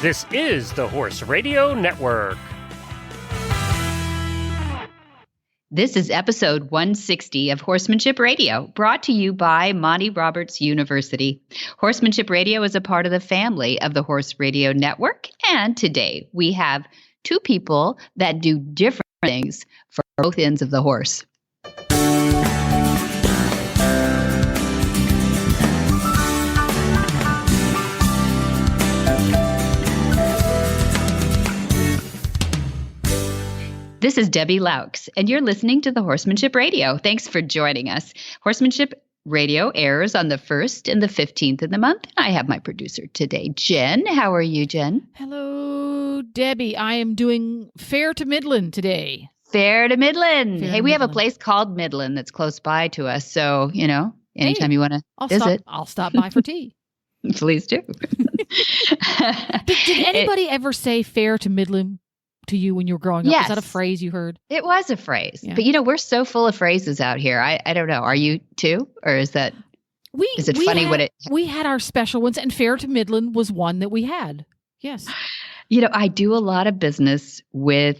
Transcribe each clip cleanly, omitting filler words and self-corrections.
This is the Horse Radio Network. This is episode 160 of Horsemanship Radio, brought to you by Monty Roberts University. Horsemanship Radio is a part of the family of the Horse Radio Network, and today we have two people that do different things for both ends of the horse. This is Debbie Laux, and you're listening to the Horsemanship Radio. Thanks for joining us. Horsemanship Radio airs on the 1st and the 15th of the month. I have my producer today, Jen. How are you, Jen? Hello, Debbie. I am doing Fair to Midland today. Fair to Midland. Hey, we have a place called Midland that's close by to us. So, anytime you want to visit. I'll stop by for tea. Please do. Did anybody ever say Fair to Midland to you when you were growing up? Yes. Is that a phrase you heard? It was a phrase. Yeah. But, we're so full of phrases out here. I don't know. Are you too? Or is that... Is it funny what it... We had our special ones, and Fair to Midland was one that we had. Yes. I do a lot of business with,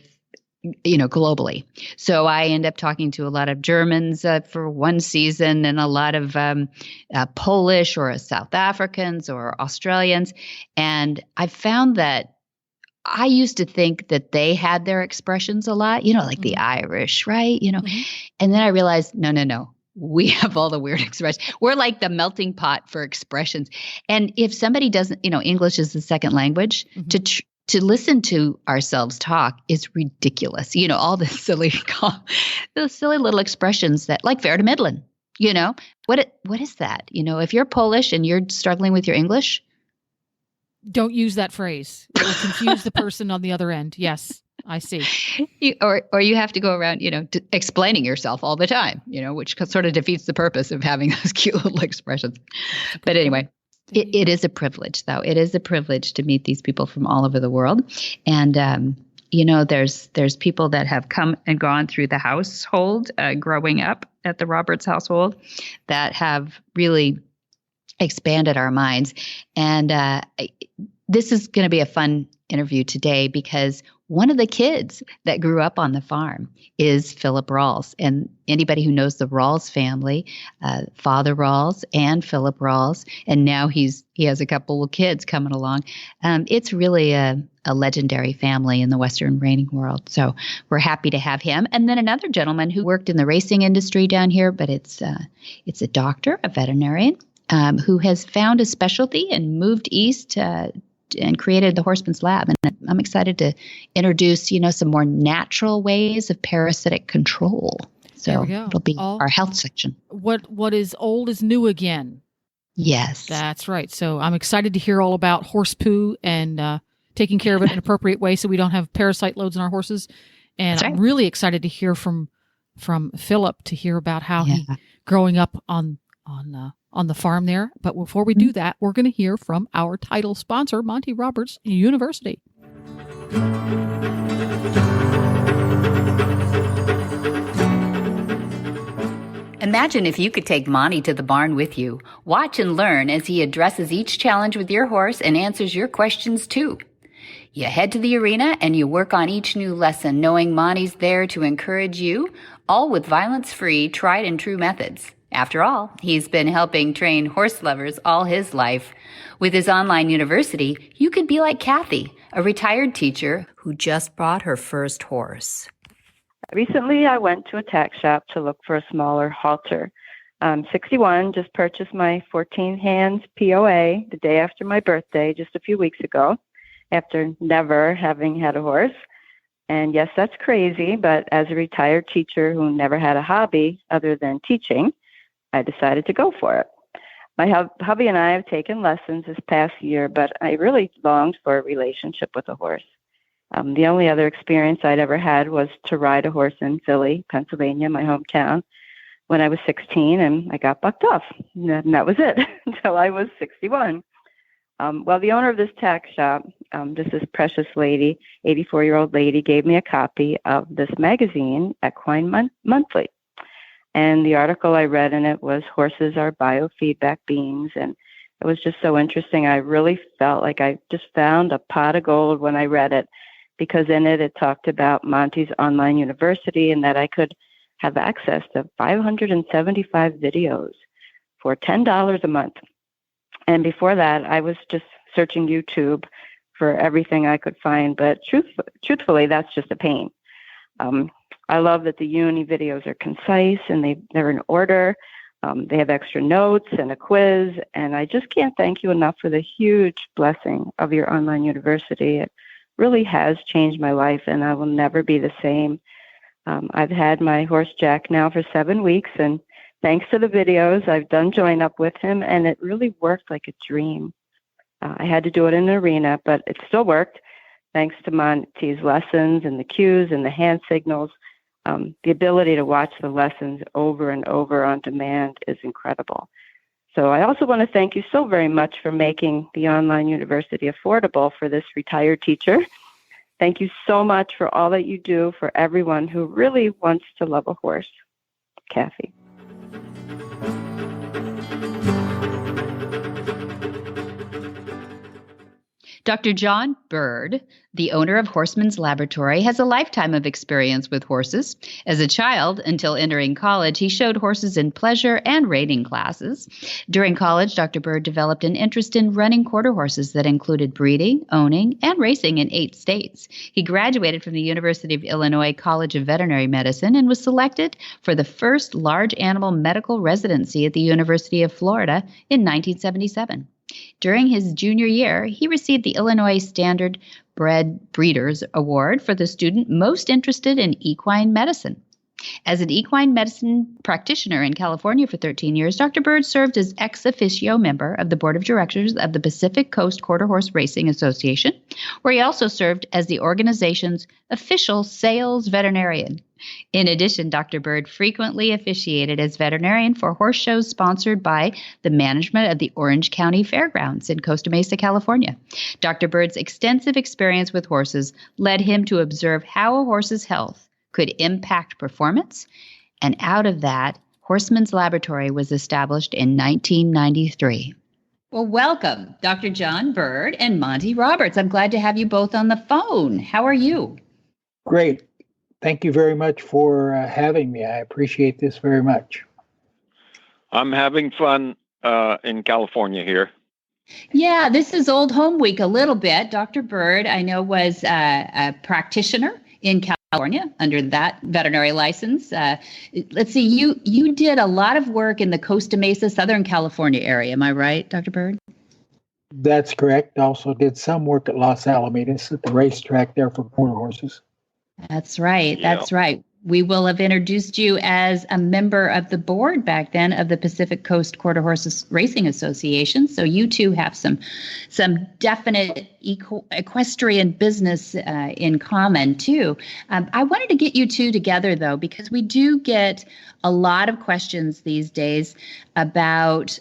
globally. So I end up talking to a lot of Germans for one season and a lot of Polish or South Africans or Australians. And I found that I used to think that they had their expressions a lot, like the Irish, right? And then I realized, no. We have all the weird expressions. We're like the melting pot for expressions. And if somebody doesn't, English is the second language, to listen to ourselves talk is ridiculous. All the silly little expressions that, like Fair to Midland, what is that? If you're Polish and you're struggling with your English, don't use that phrase. It will confuse the person on the other end. Yes, I see. Or you have to go around, explaining yourself all the time, which sort of defeats the purpose of having those cute little expressions. But anyway, it is a privilege, though. It is a privilege to meet these people from all over the world. And, there's people that have come and gone through the household growing up at the Roberts household that have really expanded our minds. And this is going to be a fun interview today because one of the kids that grew up on the farm is Phillip Ralls. And anybody who knows the Ralls family, Father Ralls and Phillip Ralls, and now he has a couple of kids coming along. It's really a legendary family in the Western reining world. So we're happy to have him. And then another gentleman who worked in the racing industry down here, but it's a doctor, a veterinarian, who has found a specialty and moved east and created the Horseman's Lab. And I'm excited to introduce, some more natural ways of parasitic control. So it'll be our health section. What is old is new again. Yes. That's right. So I'm excited to hear all about horse poo and taking care of it in an appropriate way so we don't have parasite loads on our horses. And I'm really excited to hear from Phillip to hear about how he growing up on the farm there. But before we do that, we're going to hear from our title sponsor, Monty Roberts University. Imagine if you could take Monty to the barn with you. Watch and learn as he addresses each challenge with your horse and answers your questions too. You head to the arena and you work on each new lesson, knowing Monty's there to encourage you, all with violence-free, tried and true methods. After all, he's been helping train horse lovers all his life. With his online university, you could be like Kathy, a retired teacher who just bought her first horse. Recently, I went to a tack shop to look for a smaller halter. I'm 61, just purchased my 14 hands POA the day after my birthday, just a few weeks ago, after never having had a horse. And yes, that's crazy, but as a retired teacher who never had a hobby other than teaching, I decided to go for it. My hubby and I have taken lessons this past year, but I really longed for a relationship with a horse. The only other experience I'd ever had was to ride a horse in Philly, Pennsylvania, my hometown, when I was 16, and I got bucked off. And that was it until I was 61. Well, the owner of this tack shop, this precious lady, 84-year-old lady, gave me a copy of this magazine, Equine Monthly. And the article I read in it was horses are biofeedback beings, and It was just so interesting. I really felt like I just found a pot of gold when I read it, because in it talked about Monty's online university and that I could have access to 575 videos for $10 a month. And before that, I was just searching YouTube for everything I could find. But truthfully, that's just a pain. I love that the uni videos are concise and they're in order. They have extra notes and a quiz. And I just can't thank you enough for the huge blessing of your online university. It really has changed my life, and I will never be the same. I've had my horse Jack now for 7 weeks, and thanks to the videos, I've done join up with him, and it really worked like a dream. I had to do it in an arena, but it still worked thanks to Monty's lessons and the cues and the hand signals. The ability to watch the lessons over and over on demand is incredible. So I also want to thank you so very much for making the online university affordable for this retired teacher. Thank you so much for all that you do for everyone who really wants to love a horse. Kathy. Dr. John Byrd, the owner of Horsemen's Laboratory, has a lifetime of experience with horses. As a child, until entering college, he showed horses in pleasure and reining classes. During college, Dr. Byrd developed an interest in running quarter horses that included breeding, owning, and racing in 8 states. He graduated from the University of Illinois College of Veterinary Medicine and was selected for the first large animal medical residency at the University of Florida in 1977. During his junior year, he received the Illinois Standard Bred Breeders Award for the student most interested in equine medicine. As an equine medicine practitioner in California for 13 years, Dr. Byrd served as ex officio member of the board of directors of the Pacific Coast Quarter Horse Racing Association, where he also served as the organization's official sales veterinarian. In addition, Dr. Byrd frequently officiated as veterinarian for horse shows sponsored by the management of the Orange County Fairgrounds in Costa Mesa, California. Dr. Byrd's extensive experience with horses led him to observe how a horse's health could impact performance, and out of that, Horsemen's Laboratory was established in 1993. Well, welcome, Dr. John Byrd and Monty Roberts. I'm glad to have you both on the phone. How are you? Great. Thank you very much for having me. I appreciate this very much. I'm having fun in California here. Yeah, this is Old Home Week a little bit. Dr. Byrd, I know, was a practitioner in California under that veterinary license. Let's see, you did a lot of work in the Costa Mesa, Southern California area. Am I right, Dr. Byrd? That's correct. Also did some work at Los Alamitos at the racetrack there for quarter horses. That's right. That's right. We will have introduced you as a member of the board back then of the Pacific Coast Quarter Horses Racing Association. So you two have some definite equestrian business in common too. I wanted to get you two together though, because we do get a lot of questions these days about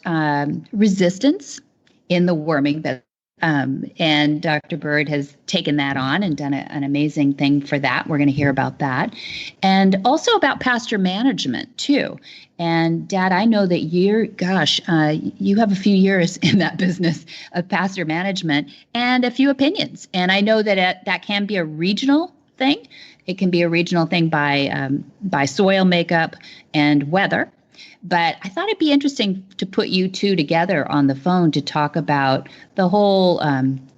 resistance in the worming business. And Dr. Byrd has taken that on and done an amazing thing for that. We're going to hear about that. And also about pasture management, too. And Dad, I know that you have a few years in that business of pasture management and a few opinions. And I know that that can be a regional thing. It can be a regional thing by soil makeup and weather. But I thought it'd be interesting to put you two together on the phone to talk about the whole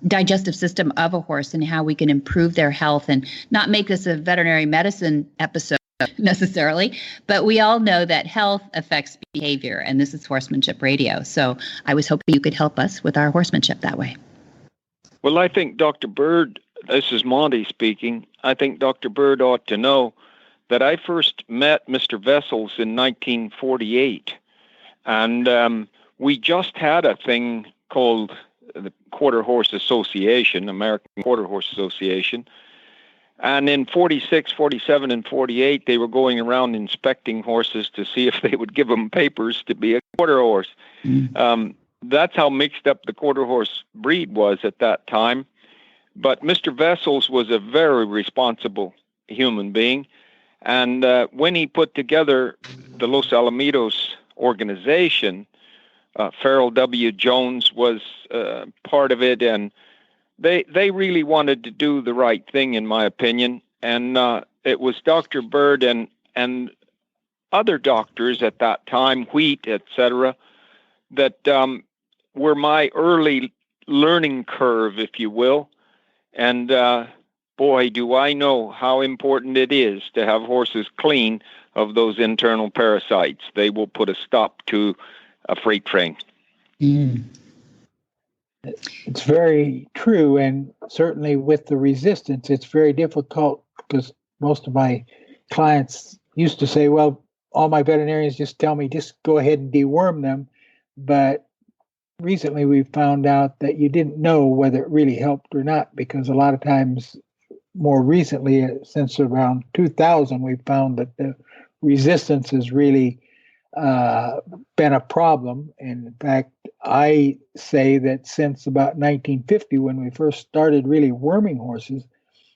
digestive system of a horse and how we can improve their health, and not make this a veterinary medicine episode necessarily, but we all know that health affects behavior, and this is Horsemanship Radio. So I was hoping you could help us with our horsemanship that way. Well, I think Dr. Byrd, this is Monty speaking, I think Dr. Byrd ought to know that I first met Mr. Vessels in 1948, and we just had a thing called the Quarter Horse Association, American Quarter Horse Association, and in 46, 47, and 48, they were going around inspecting horses to see if they would give them papers to be a quarter horse. That's how mixed up the quarter horse breed was at that time. But Mr. Vessels was a very responsible human being. And when he put together the Los Alamitos organization, Farrell W. Jones was part of it, and they really wanted to do the right thing, in my opinion. And it was Dr. Byrd and other doctors at that time, Wheat, etc., that were my early learning curve, if you will. And boy, do I know how important it is to have horses clean of those internal parasites. They will put a stop to a freight train. Mm. It's very true, and certainly with the resistance, it's very difficult because most of my clients used to say, well, all my veterinarians just tell me, just go ahead and deworm them. But recently we found out that you didn't know whether it really helped or not, because a lot of times, more recently, since around 2000, we found that the resistance has really been a problem. And in fact, I say that since about 1950, when we first started really worming horses,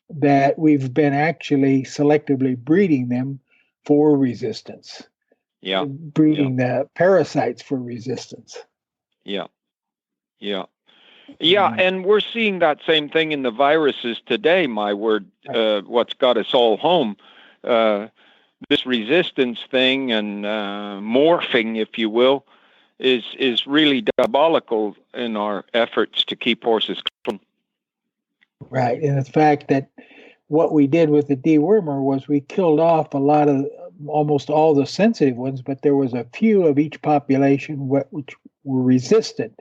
that we've been actually selectively breeding them for resistance. Yeah. Breeding the parasites for resistance. Yeah. And we're seeing that same thing in the viruses today, my word. What's got us all home. This resistance thing and morphing, if you will, is really diabolical in our efforts to keep horses clean. Right. And the fact that what we did with the dewormer was we killed off almost all the sensitive ones, but there was a few of each population which were resistant.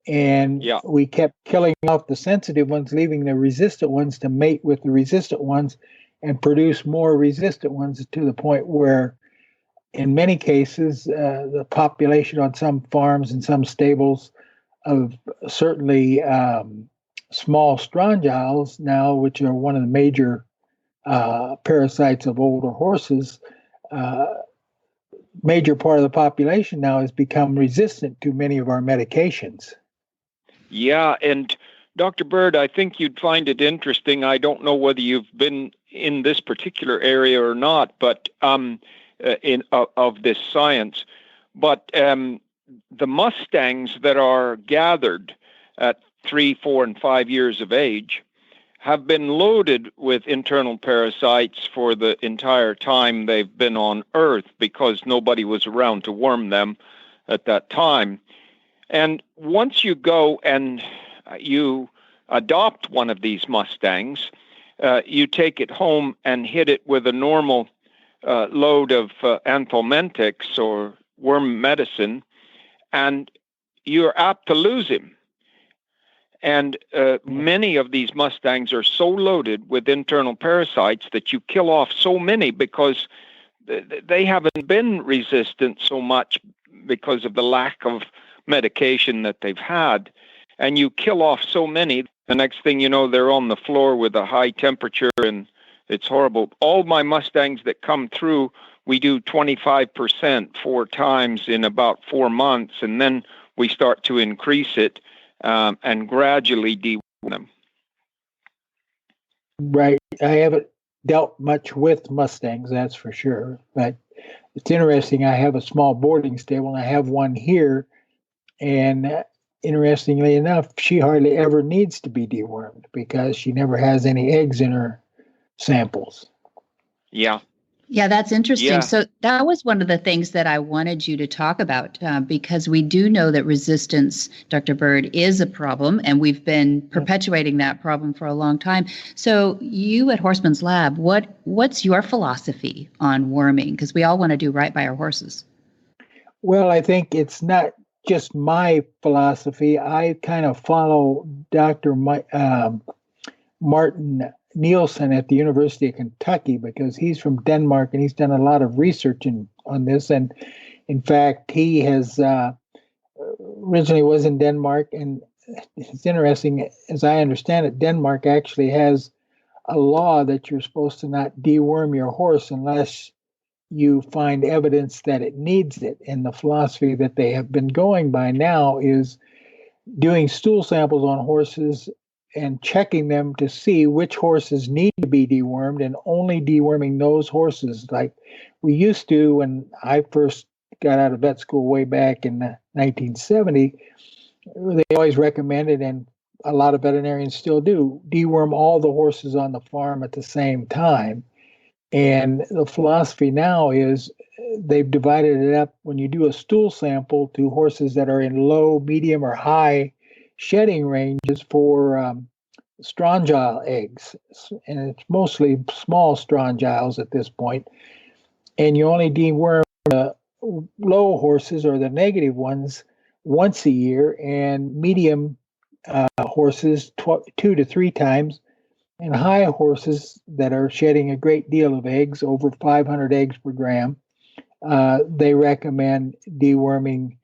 And we kept killing off the sensitive ones, leaving the resistant ones to mate with the resistant ones and produce more resistant ones, to the point where in many cases, the population on some farms and some stables of certainly small strongyles now, which are one of the major parasites of older horses, major part of the population now has become resistant to many of our medications. Yeah, and Dr. Byrd, I think you'd find it interesting. I don't know whether you've been in this particular area or not, but of this science. But the Mustangs that are gathered at 3, 4, and 5 years of age have been loaded with internal parasites for the entire time they've been on Earth, because nobody was around to worm them at that time. And once you go and you adopt one of these Mustangs, you take it home and hit it with a normal load of anthelmintics or worm medicine, and you're apt to lose him. And many of these Mustangs are so loaded with internal parasites that you kill off so many because they haven't been resistant so much because of the lack of medication that they've had. And you kill off so many, the next thing you know, they're on the floor with a high temperature, and it's horrible. All my Mustangs that come through, we do 25% 4 times in about 4 months, and then we start to increase it and gradually deworm them. Right. I haven't dealt much with Mustangs, that's for sure. But it's interesting. I have a small boarding stable, and I have one here. And interestingly enough, she hardly ever needs to be dewormed because she never has any eggs in her samples. Yeah, that's interesting. Yeah. So that was one of the things that I wanted you to talk about, because we do know that resistance, Dr. Byrd, is a problem, and we've been perpetuating that problem for a long time. So you at Horseman's Lab, what's your philosophy on worming? Because we all want to do right by our horses. Well, I think it's not just my philosophy. I kind of follow Dr. Martin Nielsen at the University of Kentucky, because he's from Denmark and he's done a lot of research on this. And in fact, he has originally was in Denmark, and it's interesting, as I understand it, Denmark actually has a law that you're supposed to not deworm your horse unless you find evidence that it needs it. And the philosophy that they have been going by now is doing stool samples on horses and checking them to see which horses need to be dewormed, and only deworming those horses like we used to when I first got out of vet school way back in 1970, they always recommended, and a lot of veterinarians still do, deworm all the horses on the farm at the same time. And the philosophy now is they've divided it up when you do a stool sample to horses that are in low, medium, or high shedding ranges for strongyle eggs. And it's mostly small strongyles at this point. And you only deworm the low horses or the negative ones once a year, and medium horses 2 to 3 times, and high horses that are shedding a great deal of eggs, over 500 eggs per gram, they recommend deworming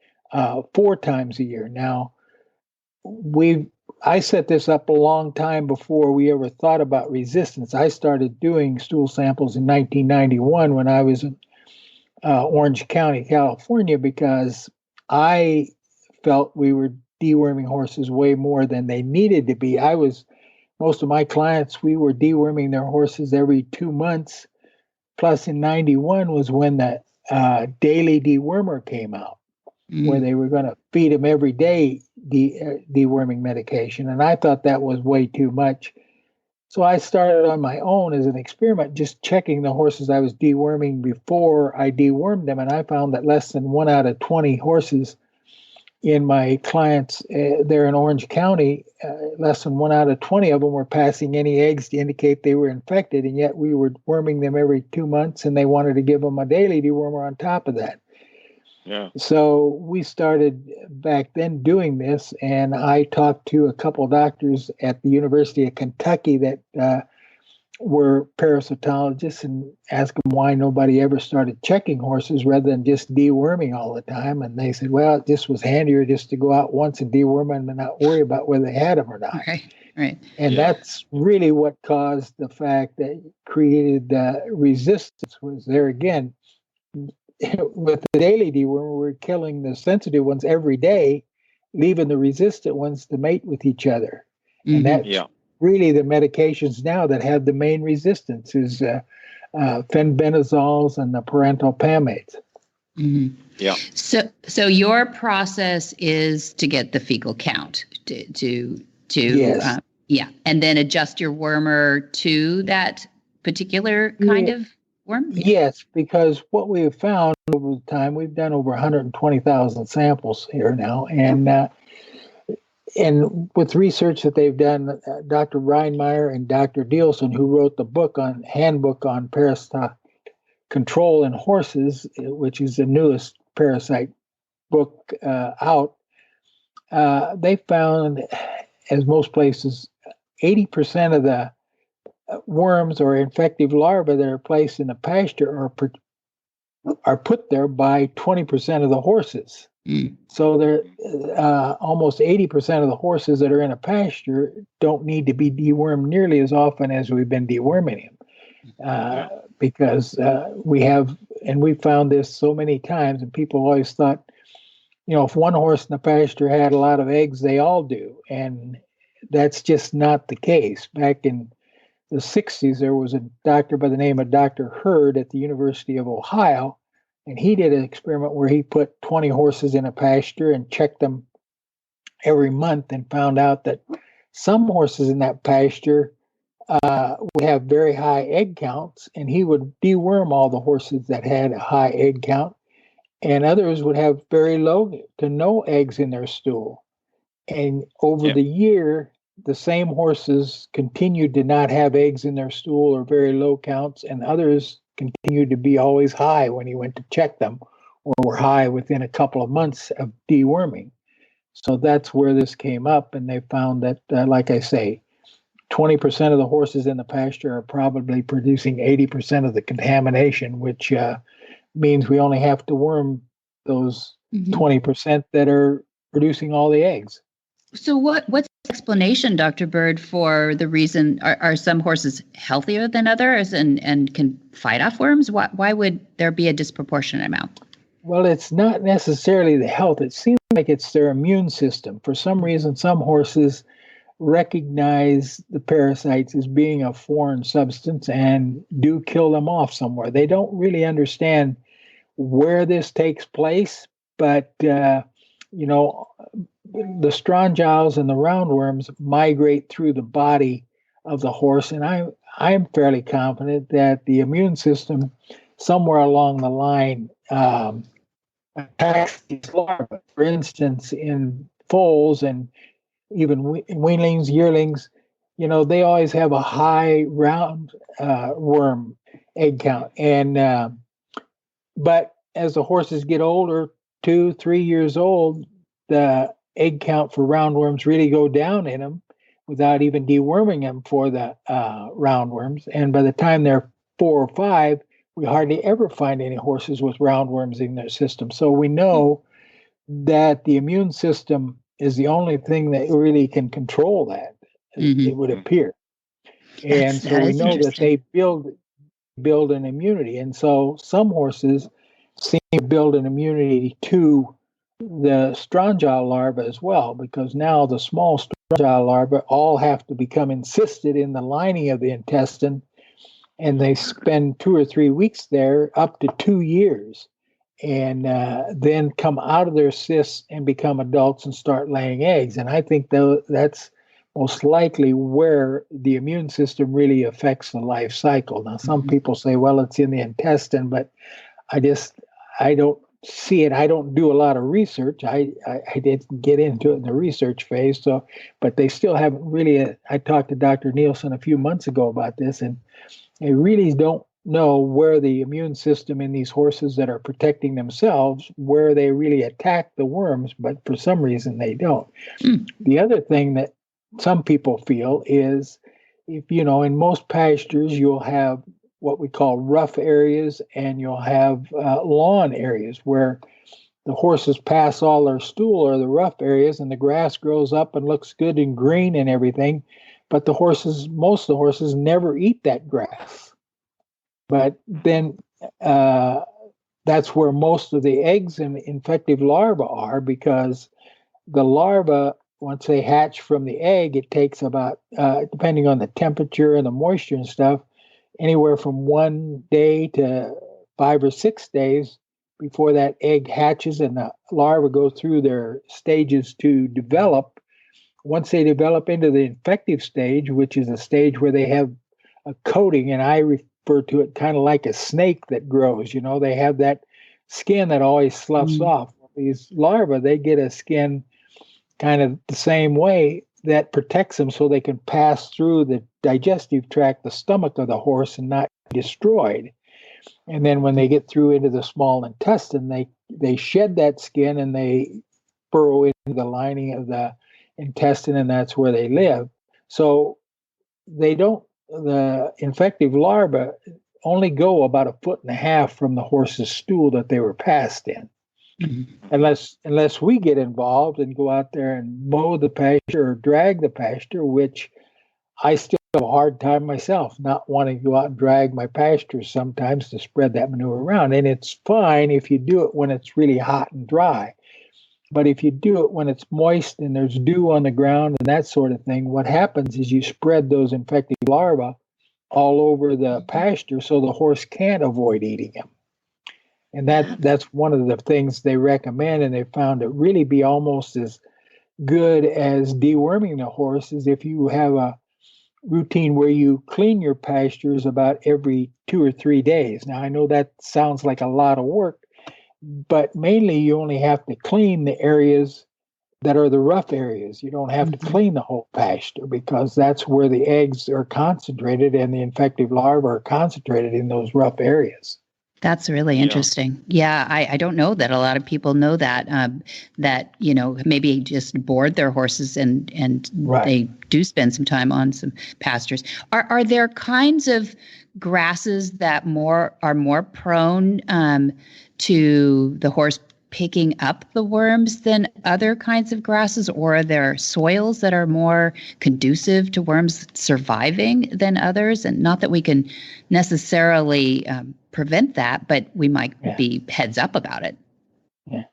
4 times a year. Now, I set this up a long time before we ever thought about resistance. I started doing stool samples in 1991 when I was in Orange County, California, because I felt we were deworming horses way more than they needed to be. Most of my clients, we were deworming their horses every 2 months. Plus, in 91 was when the daily dewormer came out, where they were going to feed them every day deworming medication. And I thought that was way too much. So I started on my own as an experiment, just checking the horses I was deworming before I dewormed them. And I found that less than 1 out of 20 horses in my clients there in Orange County, less than 1 out of 20 of them were passing any eggs to indicate they were infected. And yet we were worming them every 2 months, and they wanted to give them a daily dewormer on top of that. Yeah. So we started back then doing this, and I talked to a couple of doctors at the University of Kentucky that were parasitologists and asked them why nobody ever started checking horses rather than just deworming all the time. And they said, well, it just was handier just to go out once and deworm them and not worry about whether they had them or not. Right. And that's really what caused the fact that created the resistance. Was there again. With the daily dewormer, we're killing the sensitive ones every day, leaving the resistant ones to mate with each other. And that's really the medications now that have the main resistance is fenbenazoles and the parental pamates. Yeah. So your process is to get the fecal count to yes. And then adjust your wormer to that particular kind of worm? Yes, because what we have found over the time, we've done over 120,000 samples here now, and with research that they've done, Dr. Reinmeyer and Dr. Dielson, who wrote the handbook on parasite control in horses, which is the newest parasite book out, they found, as most places, 80% of the worms or infective larvae that are placed in the pasture are put there by 20% of the horses. So they're almost 80% of the horses that are in a pasture don't need to be dewormed nearly as often as we've been deworming them, because we found this so many times, and people always thought, if one horse in the pasture had a lot of eggs, they all do, and that's just not the case. Back in the 60s, there was a doctor by the name of Dr. Hurd at the University of Ohio, and he did an experiment where he put 20 horses in a pasture and checked them every month and found out that some horses in that pasture would have very high egg counts, and he would deworm all the horses that had a high egg count, and others would have very low to no eggs in their stool. And over the year, the same horses continued to not have eggs in their stool or very low counts, and others continued to be always high when he went to check them, or were high within a couple of months of deworming. So that's where this came up, and they found that, like I say, 20% of the horses in the pasture are probably producing 80% of the contamination, which means we only have to worm those 20% that are producing all the eggs. So what's the explanation, Dr. Byrd, for the reason are some horses healthier than others and can fight off worms? Why would there be a disproportionate amount? Well, it's not necessarily the health. It seems like it's their immune system. For some reason, some horses recognize the parasites as being a foreign substance and do kill them off somewhere. They don't really understand where this takes place, but the strongyles and the roundworms migrate through the body of the horse, and I'm fairly confident that the immune system somewhere along the line attacks these larvae. For instance, in foals and even weanlings, yearlings, they always have a high round worm egg count, and but as the horses get older, 2-3 years old, the egg count for roundworms really go down in them without even deworming them for the roundworms. And by the time they're 4 or 5, we hardly ever find any horses with roundworms in their system. So we know that the immune system is the only thing that really can control that, it would appear. And so we know that they build an immunity. And so some horses seem to build an immunity to the strongyle larva as well, because now the small strongyle larvae all have to become encysted in the lining of the intestine, and they spend 2 or 3 weeks there, up to 2 years, and then come out of their cysts and become adults and start laying eggs. And I think that's most likely where the immune system really affects the life cycle. Now, some people say, well, it's in the intestine, but I don't see it. I don't do a lot of research. I didn't get into it in the research phase. So, but they still haven't really. I talked to Dr. Nielsen a few months ago about this, and they really don't know where the immune system in these horses that are protecting themselves, where they really attack the worms, but for some reason they don't. The other thing that some people feel is, if in most pastures you'll have what we call rough areas, and you'll have lawn areas where the horses pass all their stool, or the rough areas, and the grass grows up and looks good and green and everything, but most of the horses never eat that grass. But then that's where most of the eggs and infective larvae are, because the larvae, once they hatch from the egg, it takes about, depending on the temperature and the moisture and stuff, anywhere from 1 day to 5 or 6 days before that egg hatches and the larvae go through their stages to develop. Once they develop into the infective stage, which is a stage where they have a coating, and I refer to it kind of like a snake that grows. They have that skin that always sloughs off. These larvae, they get a skin kind of the same way that protects them, so they can pass through the digestive tract, the stomach of the horse, and not be destroyed. And then when they get through into the small intestine, they shed that skin and they burrow into the lining of the intestine, and that's where they live. So the infective larvae only go about 1.5 feet from the horse's stool that they were passed in. Unless we get involved and go out there and mow the pasture or drag the pasture, which I still have a hard time myself, not wanting to go out and drag my pasture sometimes to spread that manure around. And it's fine if you do it when it's really hot and dry. But if you do it when it's moist and there's dew on the ground and that sort of thing, what happens is you spread those infected larvae all over the pasture, so the horse can't avoid eating them. And that's one of the things they recommend, and they found it really be almost as good as deworming the horses if you have a routine where you clean your pastures about every 2 or 3 days. Now, I know that sounds like a lot of work, but mainly you only have to clean the areas that are the rough areas. You don't have to clean the whole pasture, because that's where the eggs are concentrated and the infective larvae are concentrated, in those rough areas. That's really interesting. Yeah, I don't know that a lot of people know that, that, maybe just board their horses and they do spend some time on some pastures. Are there kinds of grasses that are more prone to the horse picking up the worms than other kinds of grasses, or are there soils that are more conducive to worms surviving than others? And not that we can necessarily prevent that, but we might be heads up about it. Yeah.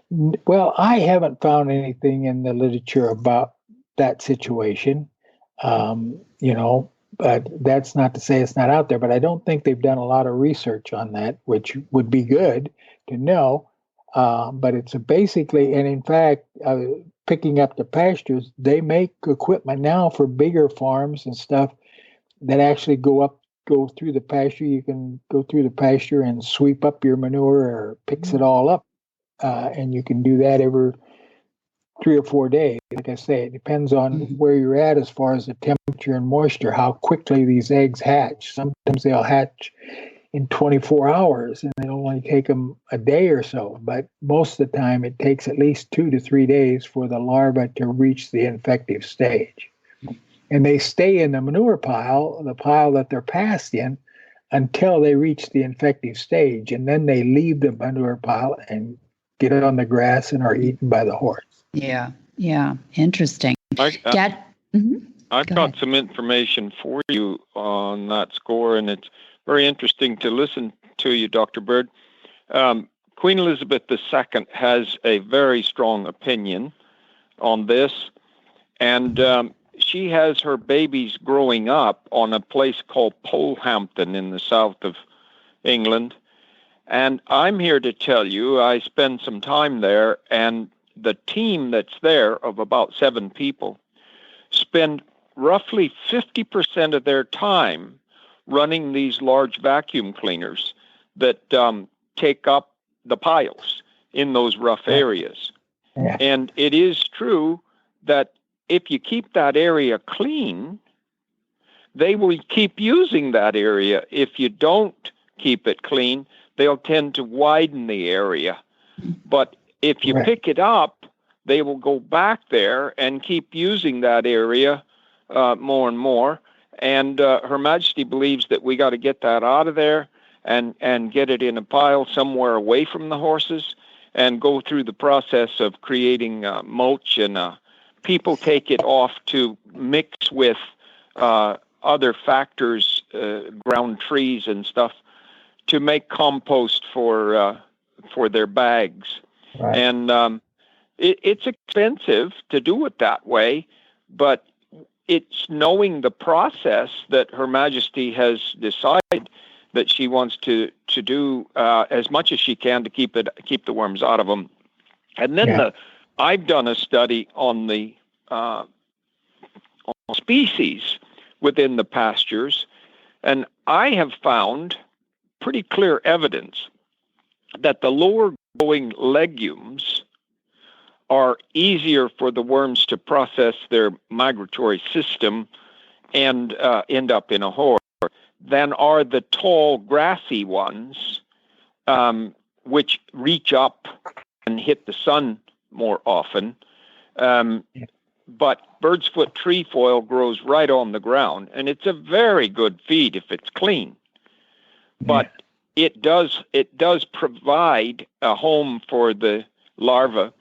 Well, I haven't found anything in the literature about that situation, but that's not to say it's not out there. But I don't think they've done a lot of research on that, which would be good to know. But it's basically, and in fact, picking up the pastures, they make equipment now for bigger farms and stuff that actually go through the pasture. You can go through the pasture and sweep up your manure or picks it all up. And you can do that every 3 or 4 days. Like I say, it depends on where you're at as far as the temperature and moisture, how quickly these eggs hatch. Sometimes they'll hatch in 24 hours and it'll only take them a day or so. But most of the time, it takes at least 2 to 3 days for the larva to reach the infective stage. And they stay in the manure pile, the pile that they're passed in, until they reach the infective stage. And then they leave the manure pile and get it on the grass and are eaten by the horse. Yeah. Interesting. Dad? I've got some information for you on that score, and it's very interesting to listen to you, Dr. Byrd. Queen Elizabeth II has a very strong opinion on this, and she has her babies growing up on a place called Polehampton in the south of England. And I'm here to tell you, I spend some time there, and the team that's there of about 7 people spend roughly 50% of their time running these large vacuum cleaners that take up the piles in those rough areas. Yeah. And it is true that if you keep that area clean, they will keep using that area. If you don't keep it clean, they'll tend to widen the area. But if you pick it up, they will go back there and keep using that area more and more. And Her Majesty believes that we got to get that out of there and get it in a pile somewhere away from the horses and go through the process of creating mulch. And people take it off to mix with other factors, ground trees and stuff, to make compost for their bags. Right. And it's expensive to do it that way, but it's knowing the process that Her Majesty has decided that she wants to do as much as she can to keep the worms out of them. And then I've done a study on the species within the pastures, and I have found pretty clear evidence that the lower growing legumes are easier for the worms to process their migratory system and end up in a horde than are the tall grassy ones, which reach up and hit the sun more often. But bird's foot trefoil grows right on the ground, and it's a very good feed if it's clean. But it does provide a home for the larva,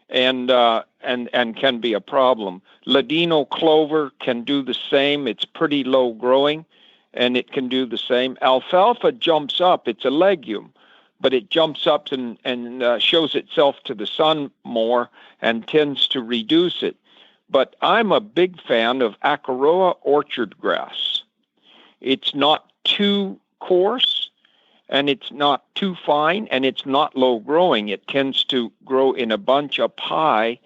and can be a problem. Ladino clover can do the same. It's pretty low growing, and it can do the same. Alfalfa jumps up. It's a legume, but it jumps up and shows itself to the sun more and tends to reduce it. But I'm a big fan of Acaroa orchard grass. It's not too coarse, and it's not too fine, and it's not low growing. It tends to grow in a bunch up high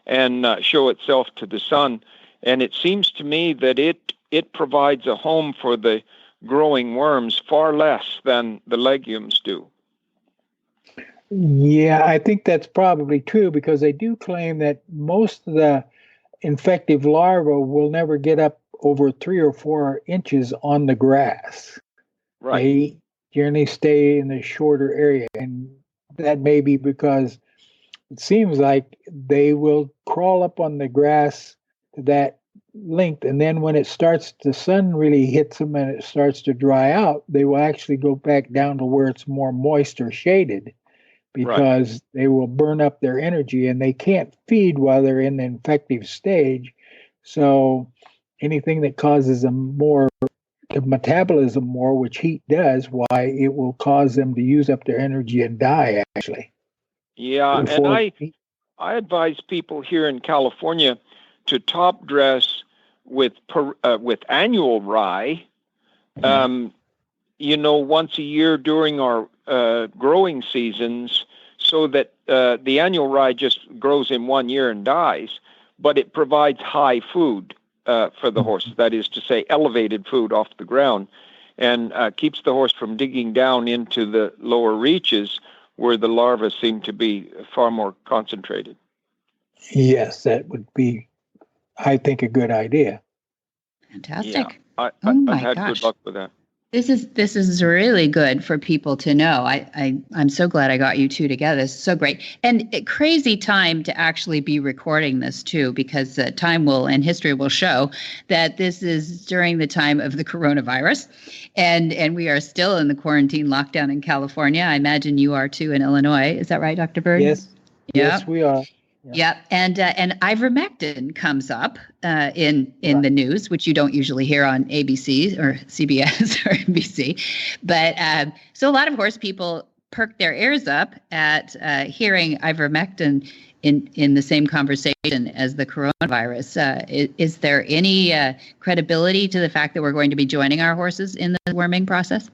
and show itself to the sun. And it seems to me that it provides a home for the growing worms far less than the legumes do. Yeah, I think that's probably true, because they do claim that most of the infective larvae will never get up over 3 or 4 inches on the grass. Right. They generally stay in the shorter area, and that may be because it seems like they will crawl up on the grass to that length, and then when the sun really hits them and it starts to dry out, they will actually go back down to where it's more moist or shaded, because they will burn up their energy, and they can't feed while they're in the infective stage. So anything that causes them more metabolism more, which heat does, why it will cause them to use up their energy and die, actually. Yeah, and I advise people here in California to top dress with annual rye. Once a year during our growing seasons, so that the annual rye just grows in 1 year and dies, but it provides high food for the horse. That is to say, elevated food off the ground, and keeps the horse from digging down into the lower reaches where the larvae seem to be far more concentrated. Yes, that would be, I think, a good idea. Fantastic. Yeah, I've had good luck with that. This is really good for people to know. I'm so glad I got you two together. This is so great. And a crazy time to actually be recording this too, because time will and history will show that this is during the time of the coronavirus. And we are still in the quarantine lockdown in California. I imagine you are too in Illinois. Is that right, Dr. Byrd? Yes. Yeah. Yes, we are. Yeah. And ivermectin comes up in the news, which you don't usually hear on ABC or CBS or NBC. But so a lot of horse people perk their ears up at hearing ivermectin in the same conversation as the coronavirus. Is there any credibility to the fact that we're going to be joining our horses in the worming process?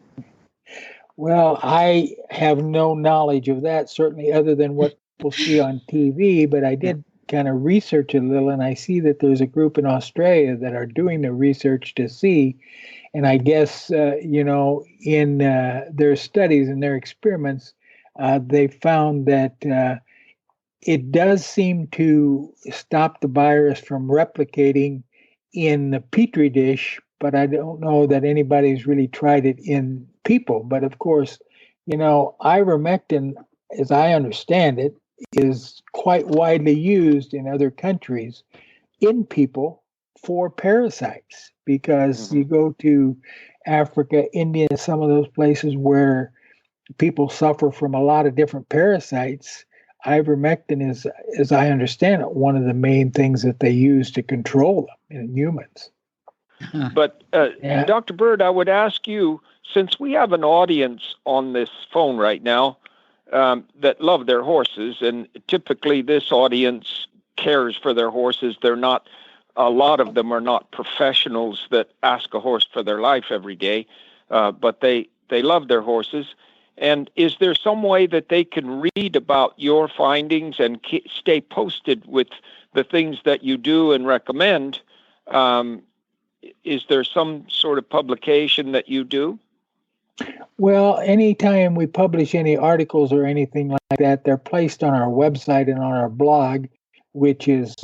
Well, I have no knowledge of that, certainly other than what we'll see on TV, but I did kind of research a little, and I see that there's a group in Australia that are doing the research to see, and I guess, in their studies and their experiments, they found that it does seem to stop the virus from replicating in the petri dish, but I don't know that anybody's really tried it in people. But of course, ivermectin, as I understand it, is quite widely used in other countries in people for parasites, because you go to Africa, India, some of those places where people suffer from a lot of different parasites. Ivermectin is, as I understand it, one of the main things that they use to control them in humans. But Dr. Byrd, I would ask you, since we have an audience on this phone right now that love their horses, and typically this audience cares for their horses. A lot of them are not professionals that ask a horse for their life every day, but they love their horses. And is there some way that they can read about your findings and stay posted with the things that you do and recommend? Is there some sort of publication that you do? Well, anytime we publish any articles or anything like that, they're placed on our website and on our blog, which is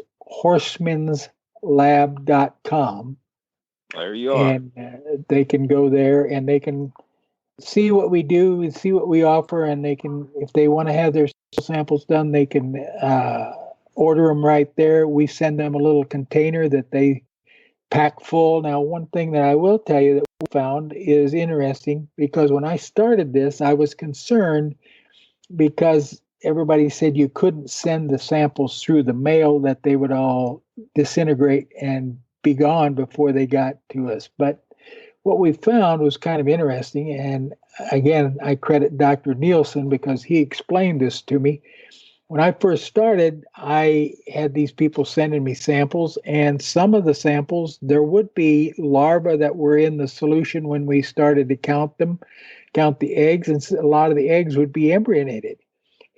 horsemenslab.com. There you are. And they can go there and they can see what we do and see what we offer. And they can, if they want to have their samples done, they can order them right there. We send them a little container that they pack full. Now, one thing that I will tell you that we found is interesting, because when I started this, I was concerned because everybody said you couldn't send the samples through the mail, that they would all disintegrate and be gone before they got to us. But what we found was kind of interesting. And again, I credit Dr. Nielsen because he explained this to me. When I first started, I had these people sending me samples, and some of the samples, there would be larvae that were in the solution when we started to count the eggs, and a lot of the eggs would be embryonated.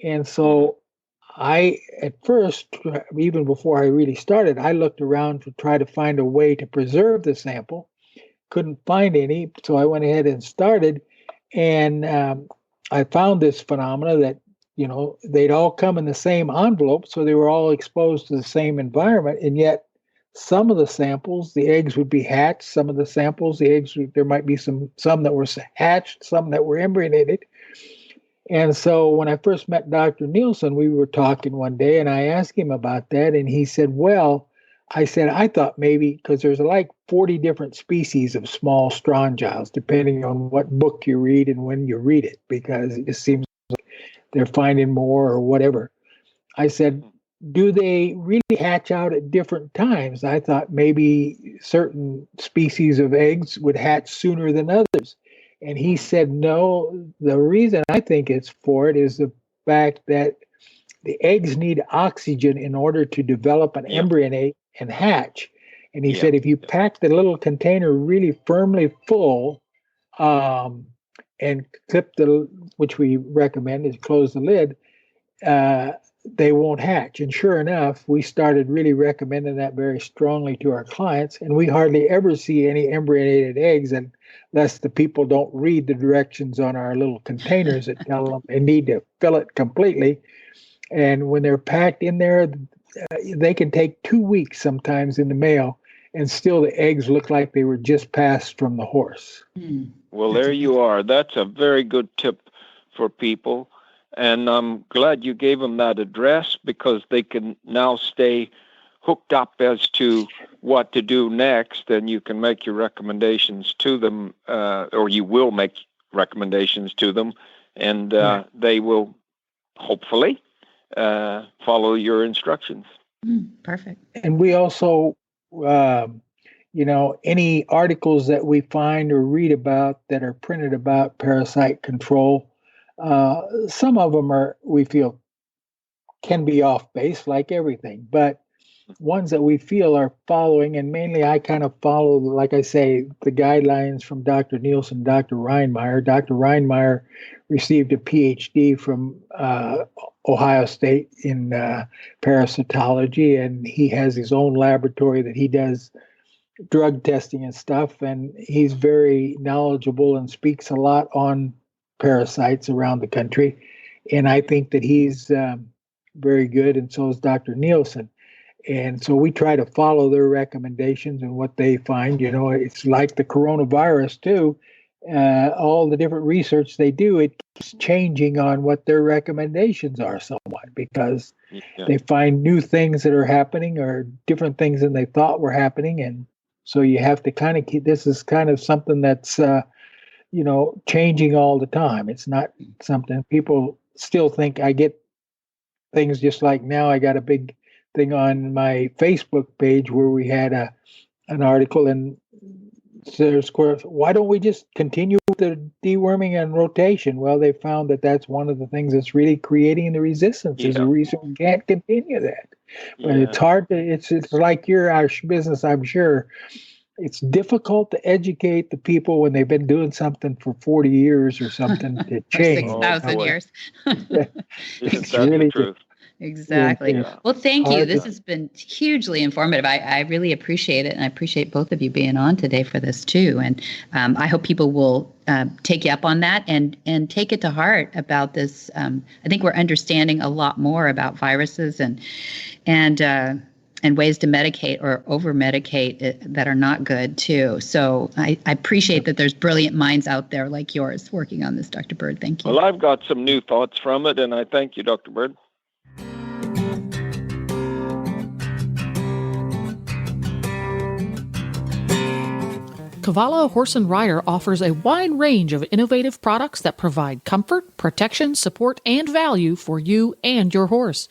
And so I, at first, even before I really started, I looked around to try to find a way to preserve the sample. Couldn't find any, so I went ahead and started, and I found this phenomena that they'd all come in the same envelope, so they were all exposed to the same environment, and yet some of the samples, the eggs would be hatched. Some of the samples, the eggs, there might be some that were hatched, some that were embryonated. And so when I first met Dr. Nielsen, we were talking one day, and I asked him about that, and he said, well, I thought maybe, because there's like 40 different species of small strongyles, depending on what book you read and when you read it, because it seems they're finding more or whatever. I said, do they really hatch out at different times? I thought maybe certain species of eggs would hatch sooner than others. And he said, no, the reason I think it's for it is the fact that the eggs need oxygen in order to develop and embryonate and hatch. And he said, if you pack the little container really firmly full, and clip which we recommend is close the lid, they won't hatch. And sure enough, we started really recommending that very strongly to our clients, and we hardly ever see any embryonated eggs unless the people don't read the directions on our little containers that tell them they need to fill it completely. And when they're packed in there, they can take 2 weeks sometimes in the mail, and still the eggs look like they were just passed from the horse. Well, there you are. That's a very good tip for people. And I'm glad you gave them that address, because they can now stay hooked up as to what to do next, and you can make your recommendations to them, or you will make recommendations to them, and they will hopefully follow your instructions. Perfect. And we also, any articles that we find or read about that are printed about parasite control, some of them we feel can be off base, like everything, but ones that we feel are following, and mainly I kind of follow, like I say, the guidelines from Dr. Nielsen, Dr. Reinmeyer. Dr. Reinmeyer received a PhD from Ohio State in parasitology, and he has his own laboratory that he does drug testing and stuff, and he's very knowledgeable and speaks a lot on parasites around the country. And I think that he's very good, and so is Dr. Nielsen. And so we try to follow their recommendations and what they find. It's like the coronavirus too. All the different research they do, it keeps changing on what their recommendations are somewhat, because they find new things that are happening or different things than they thought were happening. And so you have to kind of keep, this is kind of something that's, changing all the time. It's not something people still think. I get things just like now. I got a big thing on my Facebook page where we had an article, and there's, why don't we just continue with the deworming and rotation? Well, they found that that's one of the things that's really creating the resistance. Is the reason we can't continue that. But it's hard to. It's like our business, I'm sure. It's difficult to educate the people when they've been doing something for 40 years or something to change. 6,000 years. It's really the truth. Exactly. Yeah. Well, thank you. This has been hugely informative. I really appreciate it. And I appreciate both of you being on today for this too. And I hope people will take you up on that and take it to heart about this. I think we're understanding a lot more about viruses and ways to medicate or over-medicate that are not good too. So I appreciate that there's brilliant minds out there like yours working on this, Dr. Byrd. Thank you. Well, I've got some new thoughts from it, and I thank you, Dr. Byrd. Cavallo Horse and Rider offers a wide range of innovative products that provide comfort, protection, support, and value for you and your horse.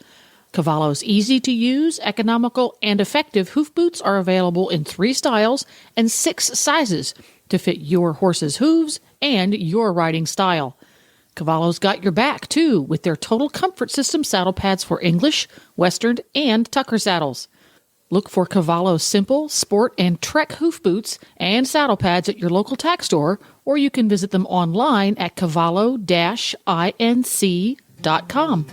Cavallo's easy-to-use, economical, and effective hoof boots are available in 3 styles and 6 sizes to fit your horse's hooves and your riding style. Cavallo's got your back, too, with their Total Comfort System saddle pads for English, Western, and Tucker saddles. Look for Cavallo's simple, sport, and trek hoof boots and saddle pads at your local tack store, or you can visit them online at cavallo-inc.com.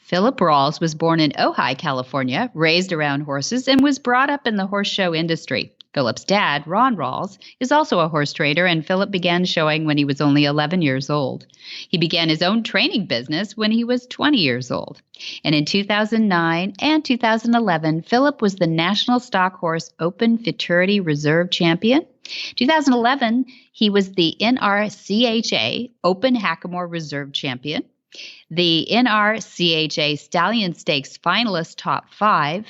Phillip Ralls was born in Ojai, California, raised around horses, and was brought up in the horse show industry. Phillip's dad, Ron Ralls, is also a horse trader, and Phillip began showing when he was only 11 years old. He began his own training business when he was 20 years old. And in 2009 and 2011, Phillip was the National Stock Horse Open Futurity Reserve Champion. 2011, he was the NRCHA Open Hackamore Reserve Champion, the NRCHA Stallion Stakes finalist top 5,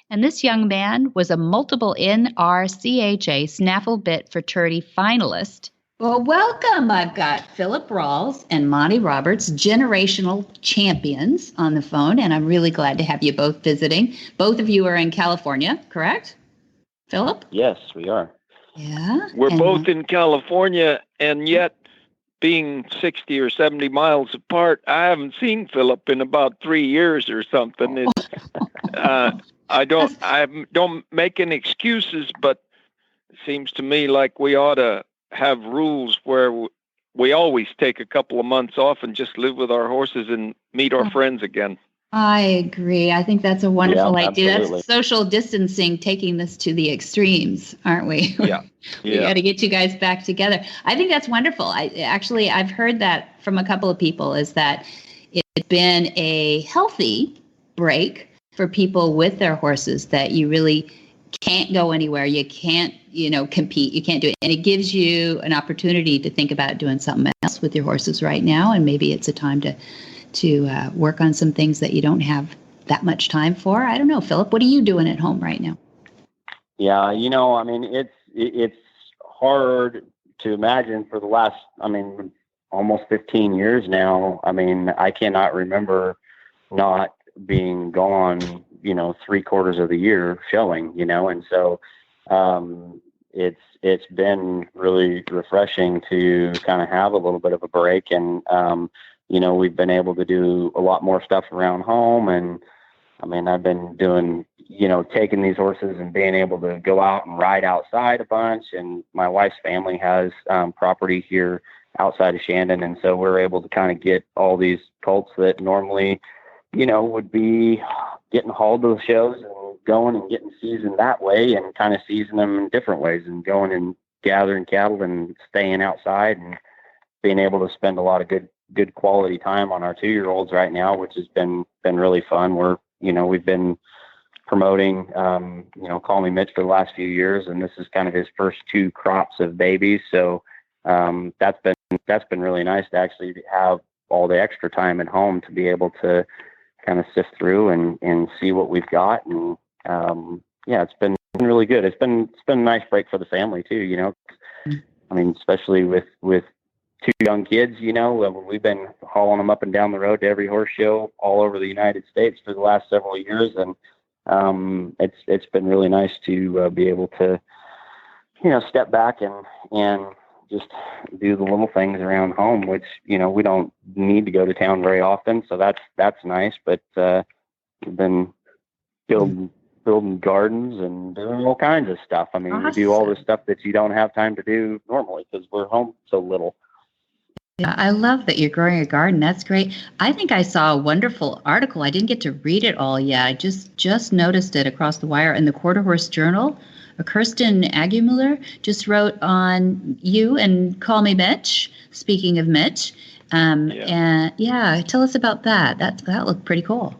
and this young man was a multiple NRCHA Snaffle Bit Futurity finalist. Well, welcome. I've got Phillip Ralls and Monty Roberts, generational champions, on the phone, and I'm really glad to have you both visiting. Both of you are in California, correct? Phillip? Yes, we are. Yeah. We're both in California, and yet being 60 or 70 miles apart, I haven't seen Phillip in about 3 years or something. It's, I don't make any excuses, but it seems to me like we ought to have rules where we always take a couple of months off and just live with our horses and meet our friends again. I agree. I think that's a wonderful idea. Absolutely. That's social distancing, taking this to the extremes, aren't we? Yeah. We got to get you guys back together. I think that's wonderful. I've heard that from a couple of people, is that it's been a healthy break for people with their horses, that you really can't go anywhere. You can't, compete. You can't do it. And it gives you an opportunity to think about doing something else with your horses right now. And maybe it's a time to work on some things that you don't have that much time for. I don't know, Phillip, what are you doing at home right now? Yeah, I mean, it's hard to imagine for the last, almost 15 years now. I mean, I cannot remember not being gone, 3/4 of the year showing, and so it's been really refreshing to kind of have a little bit of a break. And we've been able to do a lot more stuff around home. And I've been doing, taking these horses and being able to go out and ride outside a bunch. And my wife's family has property here outside of Shandon. And so we're able to kind of get all these colts that normally, would be getting hauled to the shows and going and getting seasoned that way, and kind of season them in different ways, and going and gathering cattle and staying outside and being able to spend a lot of good quality time on our 2-year-olds right now, which has been really fun. We've been promoting, Call Me Mitch for the last few years, and this is kind of his first 2 crops of babies. So that's been really nice to actually have all the extra time at home to be able to kind of sift through and see what we've got. And it's been really good. It's been a nice break for the family too, especially with 2 young kids, we've been hauling them up and down the road to every horse show all over the United States for the last several years. And it's been really nice to be able to, step back and just do the little things around home, which, we don't need to go to town very often. So that's nice. But we've been building gardens and doing all kinds of stuff. Awesome. We do all the stuff that you don't have time to do normally because we're home so little. Yeah, I love that you're growing a garden. That's great. I think I saw a wonderful article. I didn't get to read it all yet. I just noticed it across the wire in the Quarter Horse Journal. Kirsten Agumuller just wrote on you and Call Me Mitch. Speaking of Mitch, and tell us about that. That looked pretty cool.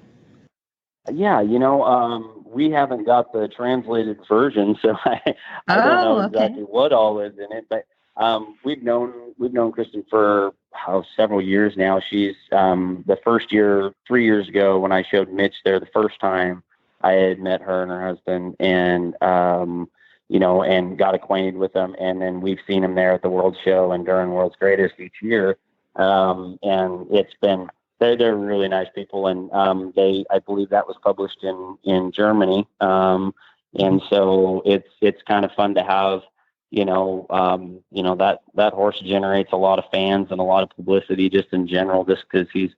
Yeah, we haven't got the translated version, so I don't know exactly what all is in it, but. We've known Kristen for several years now. She's the first year, 3 years ago, when I showed Mitch there the first time, I had met her and her husband, and and got acquainted with them. And then we've seen them there at the World Show and during World's Greatest each year. And it's been they're really nice people, and I believe that was published in Germany. And so it's kind of fun to have. That horse generates a lot of fans and a lot of publicity just in general, just because he's,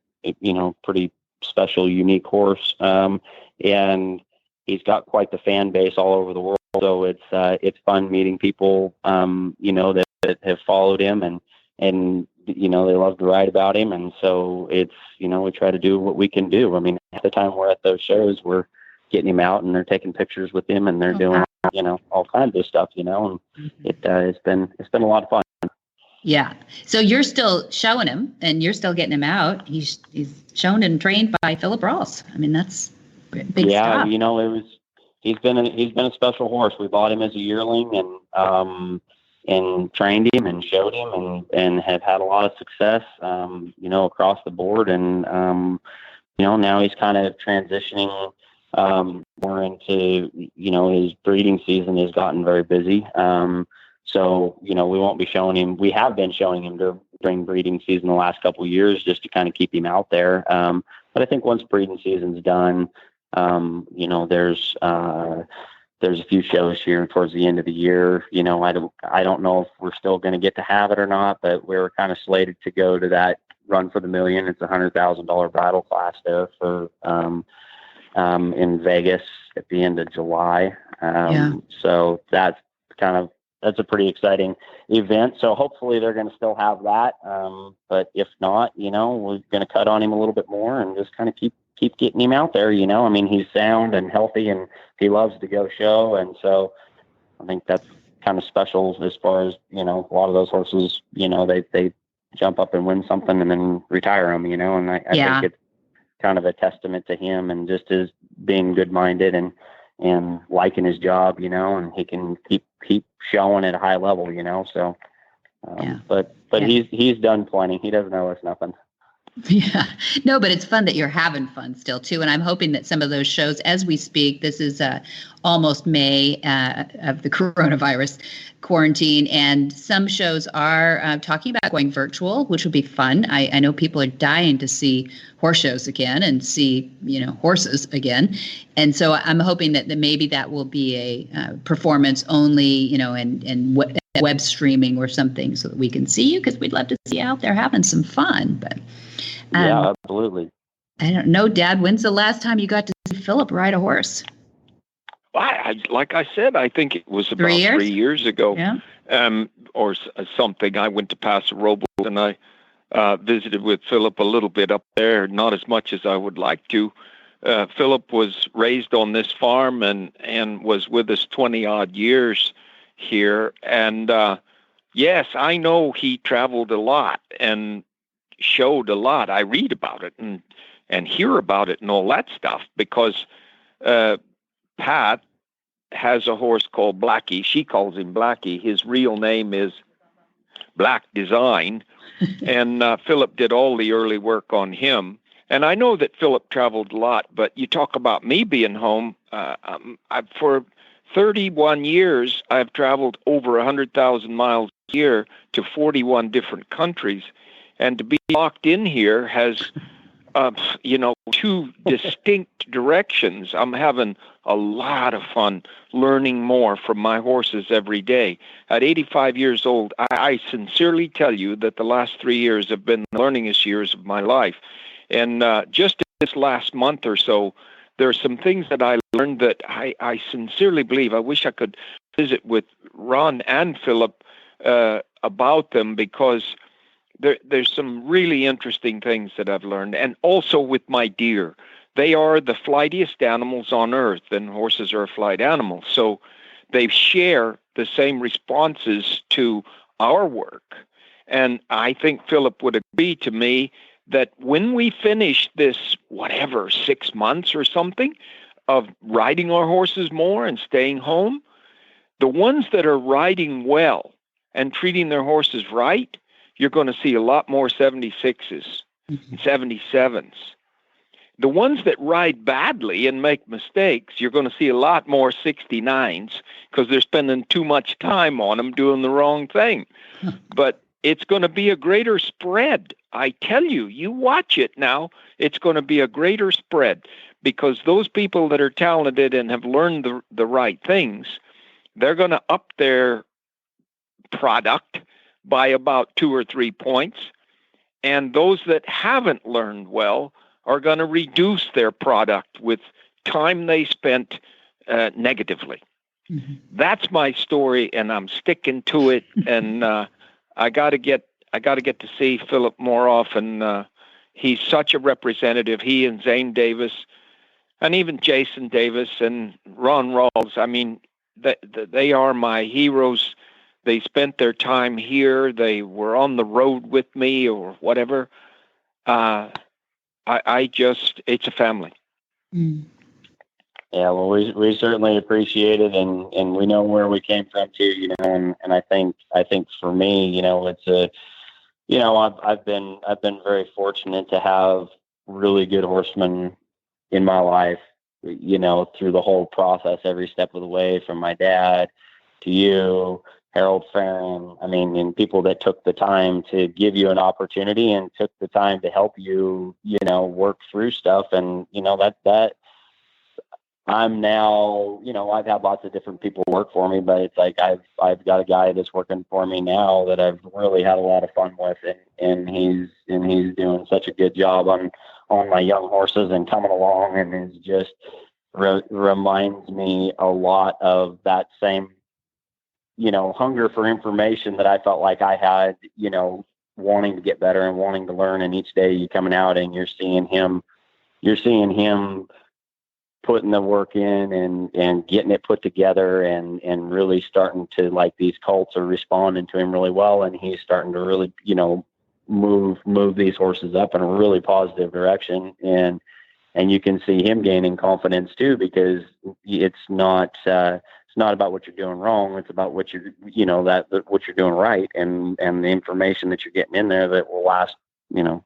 pretty special, unique horse. And he's got quite the fan base all over the world. So it's fun meeting people, that have followed him and they love to write about him. And so it's, we try to do what we can do. At the time we're at those shows, we're getting him out and they're taking pictures with him and they're doing, all kinds of stuff, and it's been a lot of fun. Yeah. So you're still showing him and you're still getting him out. He's shown and trained by Phillip Ralls. That's big stuff. He's been a special horse. We bought him as a yearling and trained him and showed him and have had a lot of success, across the board. And, now he's kind of transitioning more into, his breeding season has gotten very busy. So, we won't be showing him. We have been showing him during breeding season the last couple of years just to kind of keep him out there. But I think once breeding season's done, there's, there's a few shows here towards the end of the year. I don't know if we're still going to get to have it or not, but we're kind of slated to go to that Run for the Million. It's $100,000 bridle class there for in Vegas at the end of July. So that's a pretty exciting event. So hopefully they're going to still have that. But if not, we're going to cut on him a little bit more and just kind of keep getting him out there. I mean, he's sound and healthy and he loves to go show. And so I think that's kind of special as far as, a lot of those horses, they jump up and win something and then retire them, and I think it's kind of a testament to him and just his being good-minded and liking his job, and he can keep showing at a high level, so, but he's done plenty. He doesn't owe us nothing. Yeah, no, but it's fun that you're having fun still too. And I'm hoping that some of those shows, as we speak, this is almost May of the coronavirus quarantine, and some shows are talking about going virtual, which will be fun. I know people are dying to see horse shows again and see, horses again. And so I'm hoping that maybe that will be a performance only, and web streaming or something so that we can see you, because we'd love to see you out there having some fun. But yeah, absolutely. I don't know, Dad, when's the last time you got to see Phillip ride a horse? Like I said, I think it was about 3 years ago, or something. I went to Paso Robles and I visited with Phillip a little bit up there, not as much as I would like to. Phillip was raised on this farm and was with us 20 odd years here. And yes, I know he traveled a lot and showed a lot. I read about it and hear about it and all that stuff because Pat has a horse called Blackie. She calls him Blackie. His real name is Black Design. And Phillip did all the early work on him. And I know that Phillip traveled a lot, but you talk about me being home. For 31 years, I've traveled over 100,000 miles a year to 41 different countries. And to be locked in here has, two distinct directions. I'm having a lot of fun learning more from my horses every day. At 85 years old, I sincerely tell you that the last 3 years have been the learningest years of my life. And just this last month or so, there are some things that I learned that I sincerely believe. I wish I could visit with Ron and Phillip about them, because there's some really interesting things that I've learned. And also with my deer. They are the flightiest animals on earth, and horses are a flight animal. So they share the same responses to our work. And I think Phillip would agree to me that when we finish this, 6 months or something of riding our horses more and staying home, the ones that are riding well and treating their horses right, you're going to see a lot more 76s and 77s. The ones that ride badly and make mistakes, you're going to see a lot more 69s because they're spending too much time on them doing the wrong thing. But it's going to be a greater spread. I tell you, you watch it now, it's going to be a greater spread, because those people that are talented and have learned the right things, they're going to up their product by about 2 or 3 points. And those that haven't learned well are going to reduce their product with time they spent negatively. Mm-hmm. That's my story, and I'm sticking to it. And I got to get to see Phillip more often. He's such a representative. He and Zane Davis, and even Jason Davis and Ron Ralls. I mean, they are my heroes. They spent their time here. They were on the road with me or whatever. It's a family. Mm. Yeah, well, we certainly appreciate it, and we know where we came from too, and I think for me, it's I've been very fortunate to have really good horsemen in my life, through the whole process, every step of the way, from my dad to you, Harold Farron. I mean, and people that took the time to give you an opportunity and took the time to help you, work through stuff. And, that I'm now, I've had lots of different people work for me, but it's like I've got a guy that's working for me now that I've really had a lot of fun with, and he's doing such a good job on my young horses and coming along, and is just reminds me a lot of that same, hunger for information that I felt like I had, wanting to get better and wanting to learn. And each day you coming out and you're seeing him putting the work in and getting it put together and really starting to, like, these colts are responding to him really well. And he's starting to really, move these horses up in a really positive direction. And you can see him gaining confidence too, because it's not about what you're doing wrong. It's about what what you're doing right. And the information that you're getting in there that will last,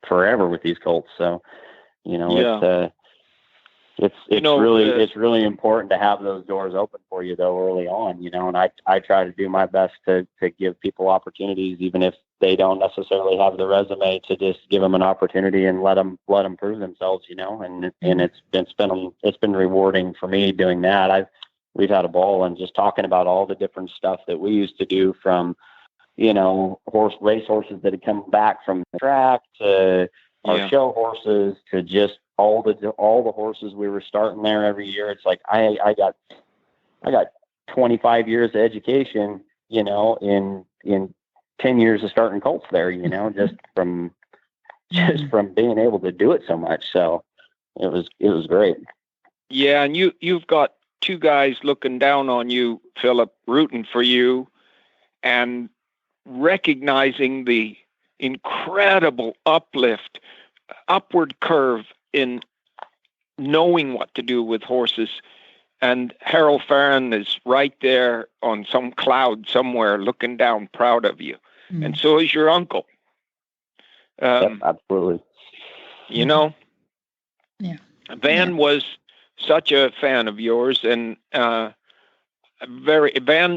forever with these colts. So, it's really important to have those doors open for you though early on, and I try to do my best to give people opportunities, even if they don't necessarily have the resume, to just give them an opportunity and let them prove themselves, and it's been rewarding for me doing that. We've had a ball and just talking about all the different stuff that we used to do, from, race horses that had come back from the track to our show horses to just all the horses we were starting there every year. It's like I got 25 years of education, in 10 years of starting colts there, just from being able to do it so much. So it was great. Yeah, and you've got two guys looking down on you, Phillip, rooting for you and recognizing the incredible upward curve in knowing what to do with horses. And Harold Farron is right there on some cloud somewhere looking down, proud of you. Mm-hmm. And so is your uncle. Yep, absolutely. Van was such a fan of yours, and Van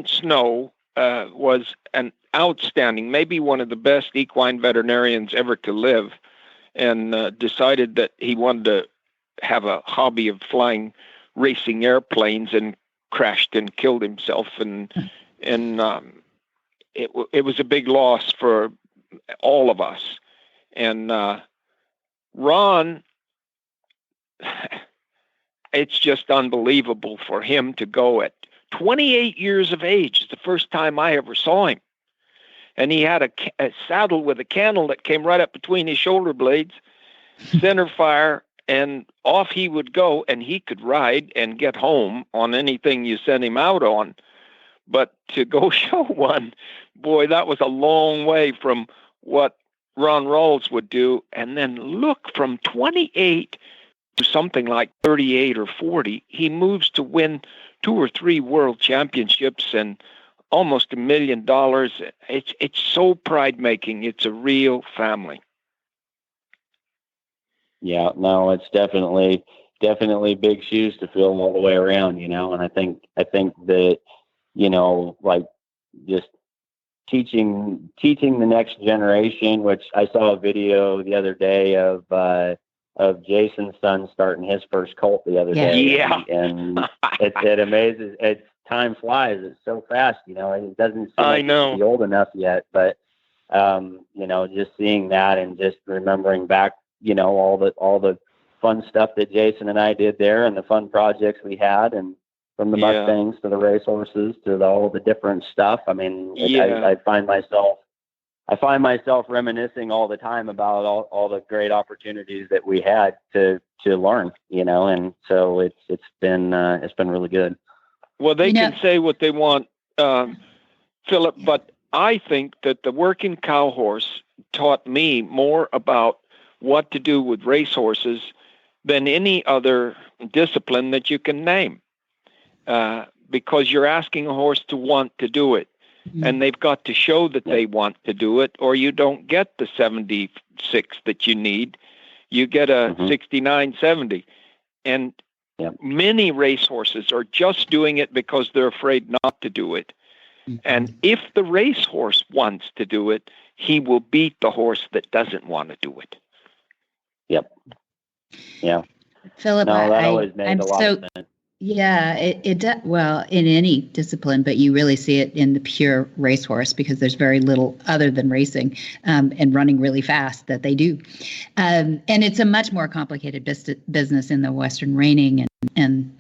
Snow was an outstanding, maybe one of the best equine veterinarians ever to live, and decided that he wanted to have a hobby of flying racing airplanes, and crashed and killed himself. And it was a big loss for all of us. And Ron, it's just unbelievable for him to go at 28 years of age. It's the first time I ever saw him. And he had a saddle with a cantle that came right up between his shoulder blades, center fire, and off he would go, and he could ride and get home on anything you sent him out on. But to go show one, boy, that was a long way from what Ron Ralls would do. And then look, from 28 to something like 38 or 40, he moves to win 2 or 3 world championships and almost $1 million. It's so pride making. It's a real family. Yeah, no, it's definitely big shoes to fill all the way around, and I think that, like, just teaching the next generation, which I saw a video the other day of Jason's son starting his first colt the other day. Yeah. And it amazes. Time flies. It's so fast, it doesn't seem like to be old enough yet, but, just seeing that and just remembering back, all the fun stuff that Jason and I did there and the fun projects we had, and from the Mustangs to the racehorses to all the different stuff. I mean, I find myself reminiscing all the time about all the great opportunities that we had to learn, and so it's been really good. Well, they can say what they want, Phillip, but I think that the working cow horse taught me more about what to do with racehorses than any other discipline that you can name, because you're asking a horse to want to do it, and they've got to show that they want to do it, or you don't get the 76 that you need. You get a 69, 70. And many racehorses are just doing it because they're afraid not to do it. And if the racehorse wants to do it, he will beat the horse that doesn't want to do it. Yep. Yeah. Phillip, no, that always made a lot of sense. Yeah, it does. Well, in any discipline, but you really see it in the pure racehorse because there's very little other than racing and running really fast that they do. And it's a much more complicated business in the Western reining and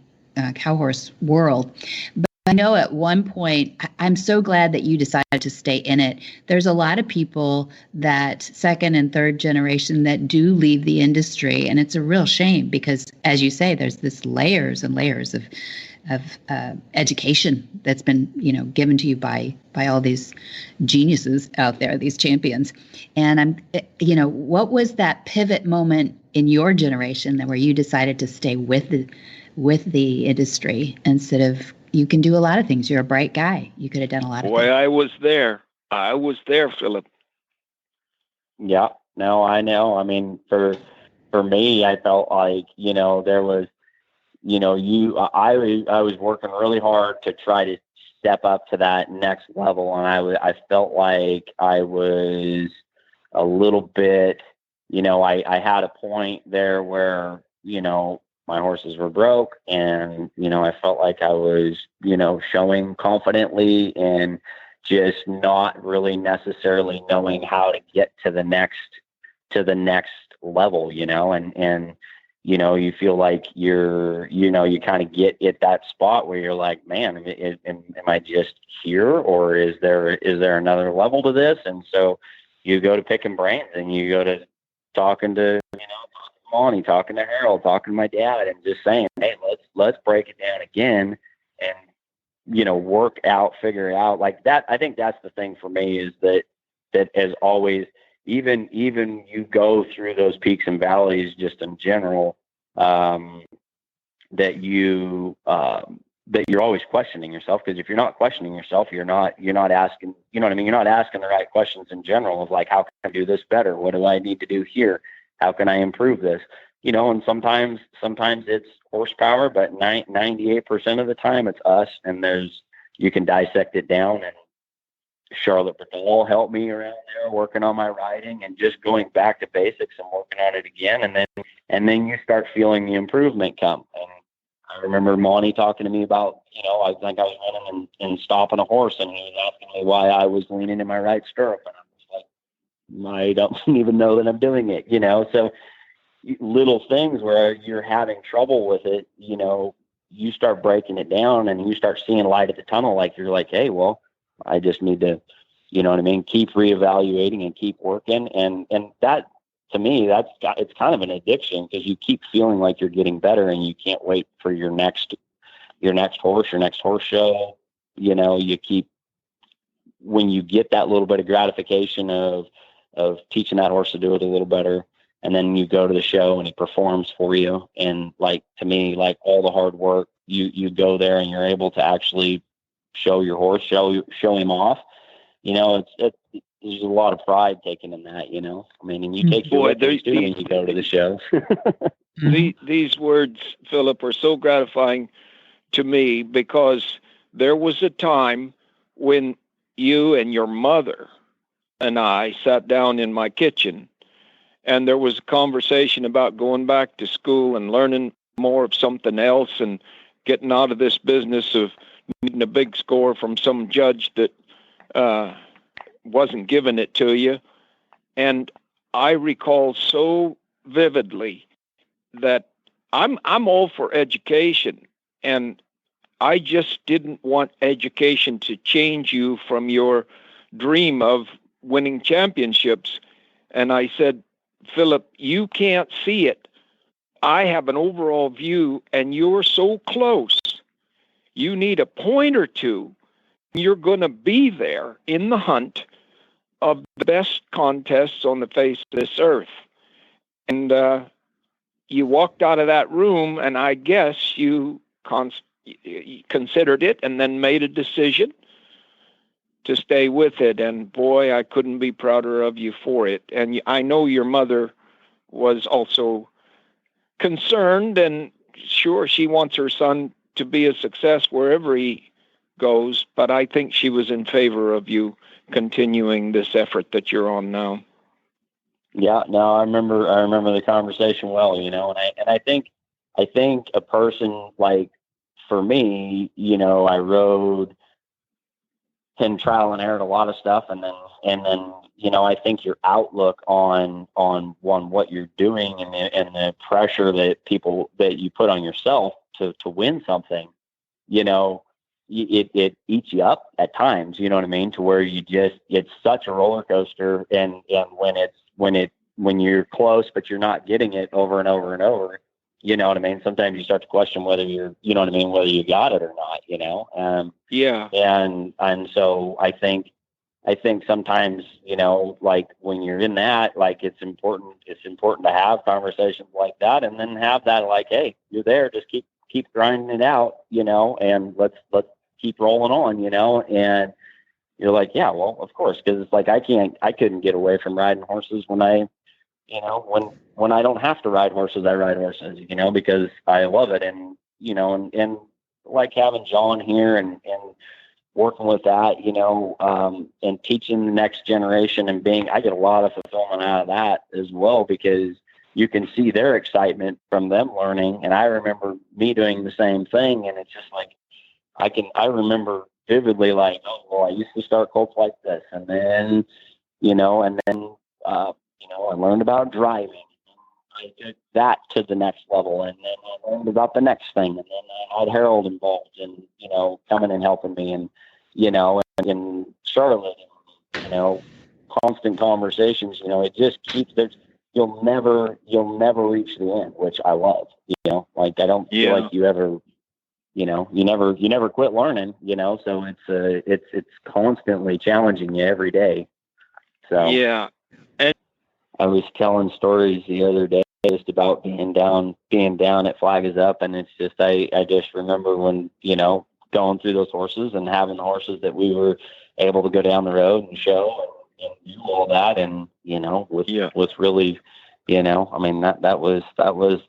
cow horse world. But I know at one point, I'm so glad that you decided to stay in it. There's a lot of people that second and third generation that do leave the industry, and it's a real shame because, as you say, there's this layers and layers of education that's been given to you by all these geniuses out there, these champions. And what was that pivot moment in your generation that where you decided to stay with the industry instead of, you can do a lot of things. You're a bright guy. You could have done a lot of things. I was there. I was there, Phillip. Yeah, no, I know. I mean, for me, I felt like, there was, I was working really hard to try to step up to that next level. And I felt like I was a little bit, I had a point there where, my horses were broke and, I felt like I was, showing confidently and just not really necessarily knowing how to get to the next level, and, you feel like you kind of get at that spot where you're like, man, am I just here or is there another level to this? And so you go to picking brains and you go to talking to, Monty, talking to Harold, talking to my dad, and just saying, hey, let's break it down again and, figure it out like that. I think that's the thing for me is that as always, even you go through those peaks and valleys just in general, that you're always questioning yourself. Because if you're not questioning yourself, you're not asking, you're not asking the right questions in general of like, how can I do this better? What do I need to do here? How can I improve this? And sometimes it's horsepower, but 98% of the time it's us. And you can dissect it down. And Charlotte Bernal helped me around there working on my riding and just going back to basics and working on it again. And then you start feeling the improvement come. And I remember Monty talking to me about, I think I was running and stopping a horse and he was asking me why I was leaning in my right stirrup. And I was like, I don't even know that I'm doing it, so little things where you're having trouble with it, you start breaking it down and you start seeing light at the tunnel. Like you're like, hey, well, I just need to, keep reevaluating and keep working. And that, to me, it's kind of an addiction because you keep feeling like you're getting better and you can't wait for your next horse show. You keep, when you get that little bit of gratification of teaching that horse to do it a little better. And then you go to the show and he performs for you. And like, to me, like all the hard work, you go there and you're able to actually show your horse, show him off. There's a lot of pride taken in that, and you take your and you go to the show. These words, Phillip, are so gratifying to me because there was a time when you and your mother and I sat down in my kitchen and there was a conversation about going back to school and learning more of something else and getting out of this business of needing a big score from some judge that wasn't giving it to you. And I recall so vividly that I'm all for education, and I just didn't want education to change you from your dream of winning championships. And I said, Phillip, you can't see it. I have an overall view, and you're so close. You need a point or two. You're going to be there in the hunt of the best contests on the face of this earth. And you walked out of that room, and I guess you considered it and then made a decision to stay with it. And boy, I couldn't be prouder of you for it. And I know your mother was also concerned, and sure, she wants her son to be a success wherever he goes, but I think she was in favor of you continuing this effort that you're on now. Yeah, no, I remember the conversation well, and I think a person like for me, I rode and trial and errored a lot of stuff. And then, I think your outlook on what you're doing and the pressure that you put on yourself to win something, it eats you up at times, you know what I mean? To where it's such a roller coaster. And when you're close, but you're not getting it over and over and over, you know what I mean? Sometimes you start to question whether whether you got it or not, Yeah. And so I think sometimes, like when you're in that, like it's important to have conversations like that, and then have that, like, hey, you're there, just keep grinding it out, and let's keep rolling on, and you're like, yeah, well, of course. 'Cause it's like, I couldn't get away from riding horses when I don't have to ride horses, I ride horses, because I love it. And, and like having John here and working with that, and teaching the next generation and I get a lot of fulfillment out of that as well, because you can see their excitement from them learning. And I remember me doing the same thing. And it's just like, I remember vividly, like, oh, well, I used to start colts like this. And then, I learned about driving. I took that to the next level, and then I learned about the next thing. And then I had Harold involved and, coming and helping me, and, and Charlotte, and, constant conversations, it just keeps you'll never reach the end, which I love, like, I don't feel like you ever, you never quit learning, so it's constantly challenging you every day. So, yeah. I was telling stories the other day just about being down at Flag Is Up. And it's just, I just remember when, going through those horses and having the horses that we were able to go down the road and show and do all that. And, was really, I mean, that was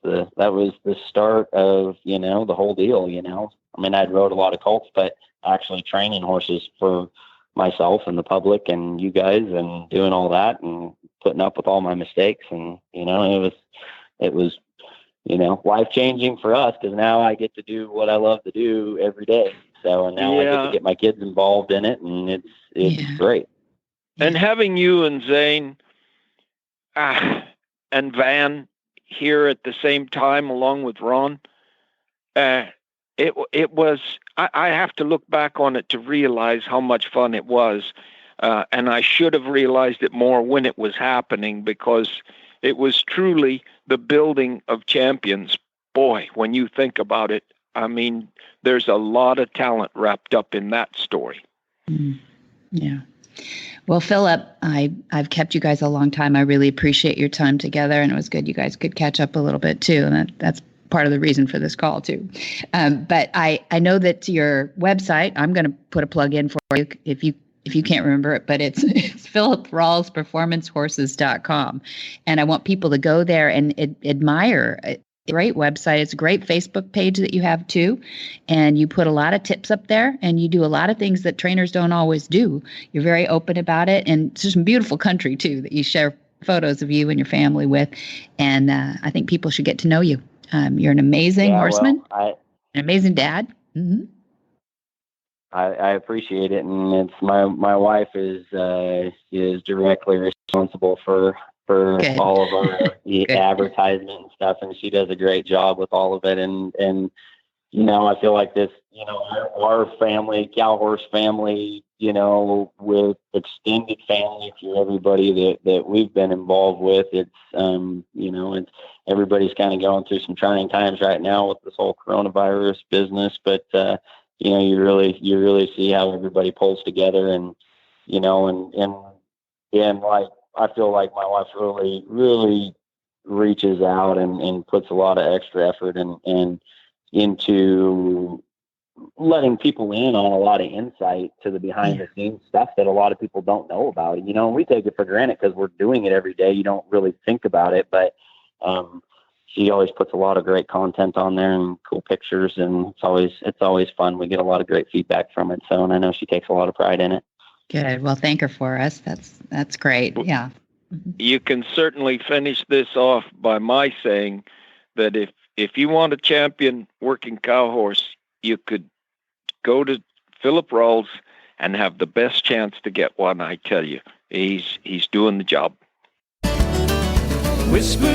the start of, the whole deal, I mean, I'd rode a lot of colts, but actually training horses for myself and the public and you guys, and doing all that and putting up with all my mistakes. And, it was, life changing for us, because now I get to do what I love to do every day. So, and now I get to get my kids involved in it, and it's great. And having you and Zane and Van here at the same time, along with Ron, it was, I have to look back on it to realize how much fun it was. And I should have realized it more when it was happening, because it was truly the building of champions. Boy, when you think about it, I mean, there's a lot of talent wrapped up in that story. Yeah. Well, Phillip, I've kept you guys a long time. I really appreciate your time together, and it was good you guys could catch up a little bit too. And that's part of the reason for this call too. But I know that your website, I'm going to put a plug in for you if you can't remember it, but it's Phillip Ralls performancehorses.com. And I want people to go there and admire. It's a great website. It's a great Facebook page that you have too. And you put a lot of tips up there, and you do a lot of things that trainers don't always do. You're very open about it. And it's just a beautiful country too, that you share photos of you and your family with. And I think people should get to know you. You're an amazing horseman, an amazing dad. Mm-hmm. I appreciate it, and it's my wife is directly responsible for all of our advertisement and stuff, and she does a great job with all of it. And I feel like this, our family, Cow Horse family, with extended family through everybody that we've been involved with, it's it's everybody's kind of going through some trying times right now with this whole coronavirus business, but you really see how everybody pulls together, and like, I feel like my wife really reaches out and puts a lot of extra effort and into letting people in on a lot of insight to the behind the scenes stuff that a lot of people don't know about. And we take it for granted because we're doing it every day. You don't really think about it, but she always puts a lot of great content on there and cool pictures, and it's always fun. We get a lot of great feedback from it. So, and I know she takes a lot of pride in it. Good. Well, thank her for us. That's great. Yeah. You can certainly finish this off by my saying that if you want a champion working cow horse, you could go to Phillip Ralls and have the best chance to get one. I tell you, he's doing the job. Whisper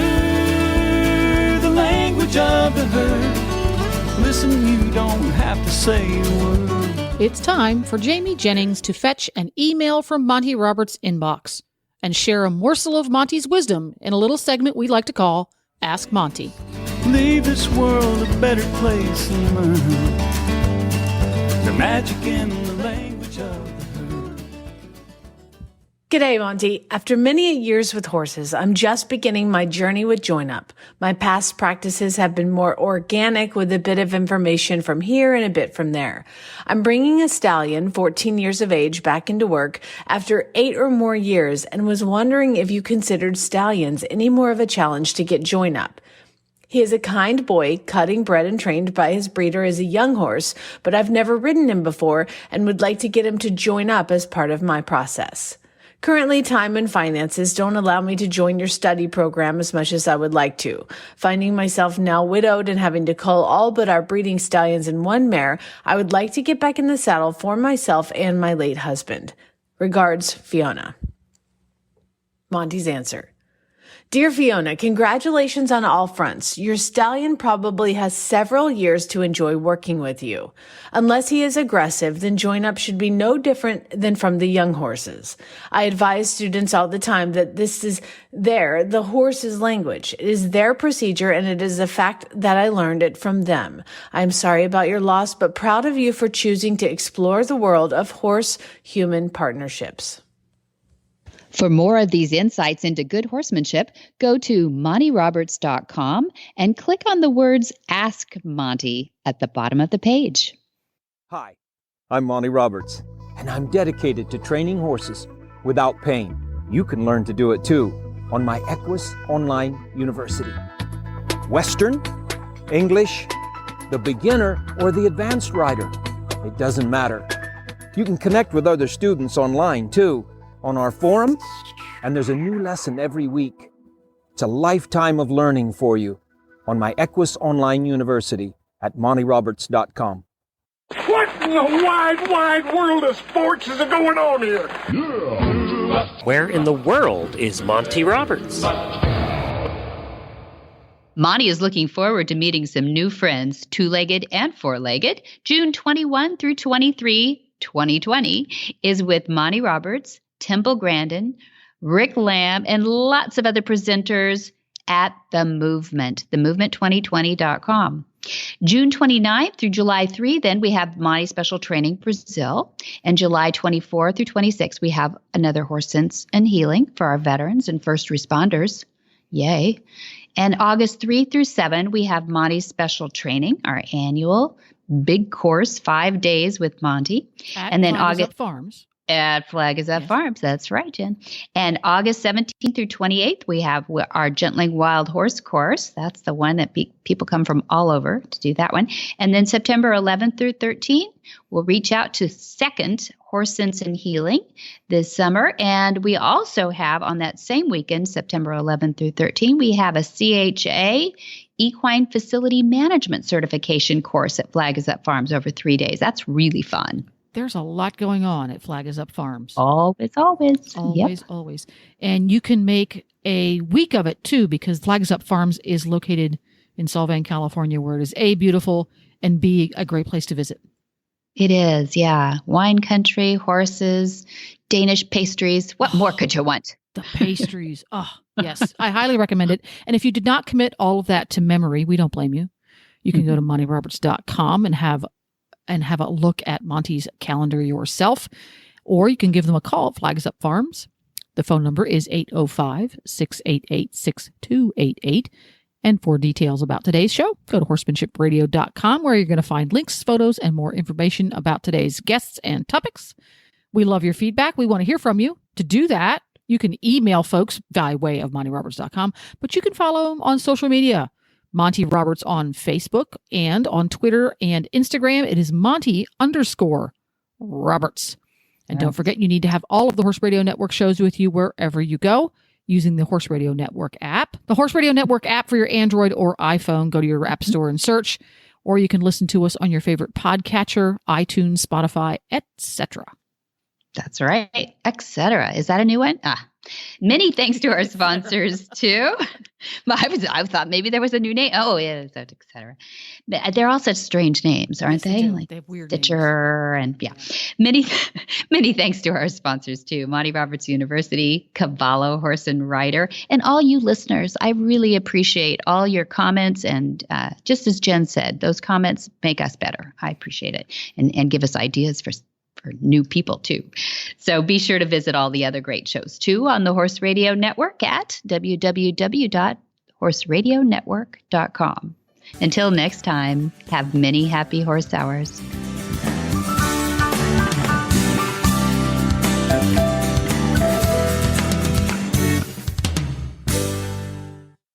the language of the herd. Listen, you don't have to say a word. It's time for Jamie Jennings to fetch an email from Monty Roberts' inbox and share a morsel of Monty's wisdom in a little segment we like to call Ask Monty. Leave this world a better place and learn the magic in the language of the herd. G'day, Monty. After many years with horses, I'm just beginning my journey with Join Up. My past practices have been more organic with a bit of information from here and a bit from there. I'm bringing a stallion, 14 years of age, back into work after 8 or more years and was wondering if you considered stallions any more of a challenge to get Join Up. He is a kind boy, cutting bred and trained by his breeder as a young horse, but I've never ridden him before and would like to get him to join up as part of my process. Currently, time and finances don't allow me to join your study program as much as I would like to. Finding myself now widowed and having to cull all but our breeding stallions in one mare, I would like to get back in the saddle for myself and my late husband. Regards, Fiona. Monty's answer. Dear Fiona, congratulations on all fronts. Your stallion probably has several years to enjoy working with you. Unless he is aggressive, then Join Up should be no different than from the young horses. I advise students all the time that this is the horse's language. It is their procedure, and it is a fact that I learned it from them. I'm sorry about your loss, but proud of you for choosing to explore the world of horse-human partnerships. For more of these insights into good horsemanship, go to montyroberts.com and click on the words Ask Monty at the bottom of the page. Hi, I'm Monty Roberts, and I'm dedicated to training horses without pain. You can learn to do it too on my Equus Online University. Western, English, the beginner, or the advanced rider. It doesn't matter. You can connect with other students online too, on our forum, and there's a new lesson every week. It's a lifetime of learning for you on my Equus Online University at montyroberts.com. What in the wide world of sports is going on here? Where in the world is Monty Roberts? Monty is looking forward to meeting some new friends, two-legged and four-legged. June 21 through 23, 2020 is with Monty Roberts, Temple Grandin, Rick Lamb, and lots of other presenters at The Movement, themovement2020.com. June 29th through July 3, then we have Monty Special Training Brazil. And July 24 through 26, we have another Horse Sense and Healing for our veterans and first responders. Yay. And August 3 through 7, we have Monty Special Training, our annual big course, 5 days with Monty. And then August Farms. At Flag is Up Farms. That's right, Jen. And August 17th through 28th, we have our Gentling Wild Horse course. That's the one that people come from all over to do that one. And then September 11th through 13th, we'll reach out to second Horse Sense and Healing this summer. And we also have on that same weekend, September 11th through 13th, we have a CHA Equine Facility Management Certification course at Flag is Up Farms over 3 days. That's really fun. There's a lot going on at Flag is Up Farms. Always. Always, always. And you can make a week of it, too, because Flag is Up Farms is located in Solvang, California, where it is A, beautiful, and B, a great place to visit. It is, yeah. Wine country, horses, Danish pastries. What more could you want? The pastries. Oh, yes. I highly recommend it. And if you did not commit all of that to memory, we don't blame you. You can go to montyroberts.com and have a look at Monty's calendar yourself, or you can give them a call at Flag is Up Farms. The phone number is 805-688-6288. And for details about today's show, go to horsemanshipradio.com, where you're going to find links, photos, and more information about today's guests and topics. We love your feedback. We want to hear from you. To do that, you can email folks by way of montyroberts.com, but you can follow them on social media. Monty Roberts on Facebook and on Twitter and Instagram. It is Monty_Roberts. And don't forget, you need to have all of the Horse Radio Network shows with you wherever you go using the Horse Radio Network app. The Horse Radio Network app for your Android or iPhone. Go to your app store and search, or you can listen to us on your favorite podcatcher, iTunes, Spotify, etc. That's right. Etc. Is that a new one? Many thanks to our sponsors too. I thought maybe there was a new name. Oh, yeah, etc. They're all such strange names, aren't they? They Like have weird Stitcher names. and many thanks to our sponsors too. Monty Roberts University, Cavallo Horse and Rider, and all you listeners. I really appreciate all your comments, and just as Jen said, those comments make us better. I appreciate it, and give us ideas for new people too. So be sure to visit all the other great shows too on the Horse Radio Network at www.horseradionetwork.com. Until next time, have many happy horse hours.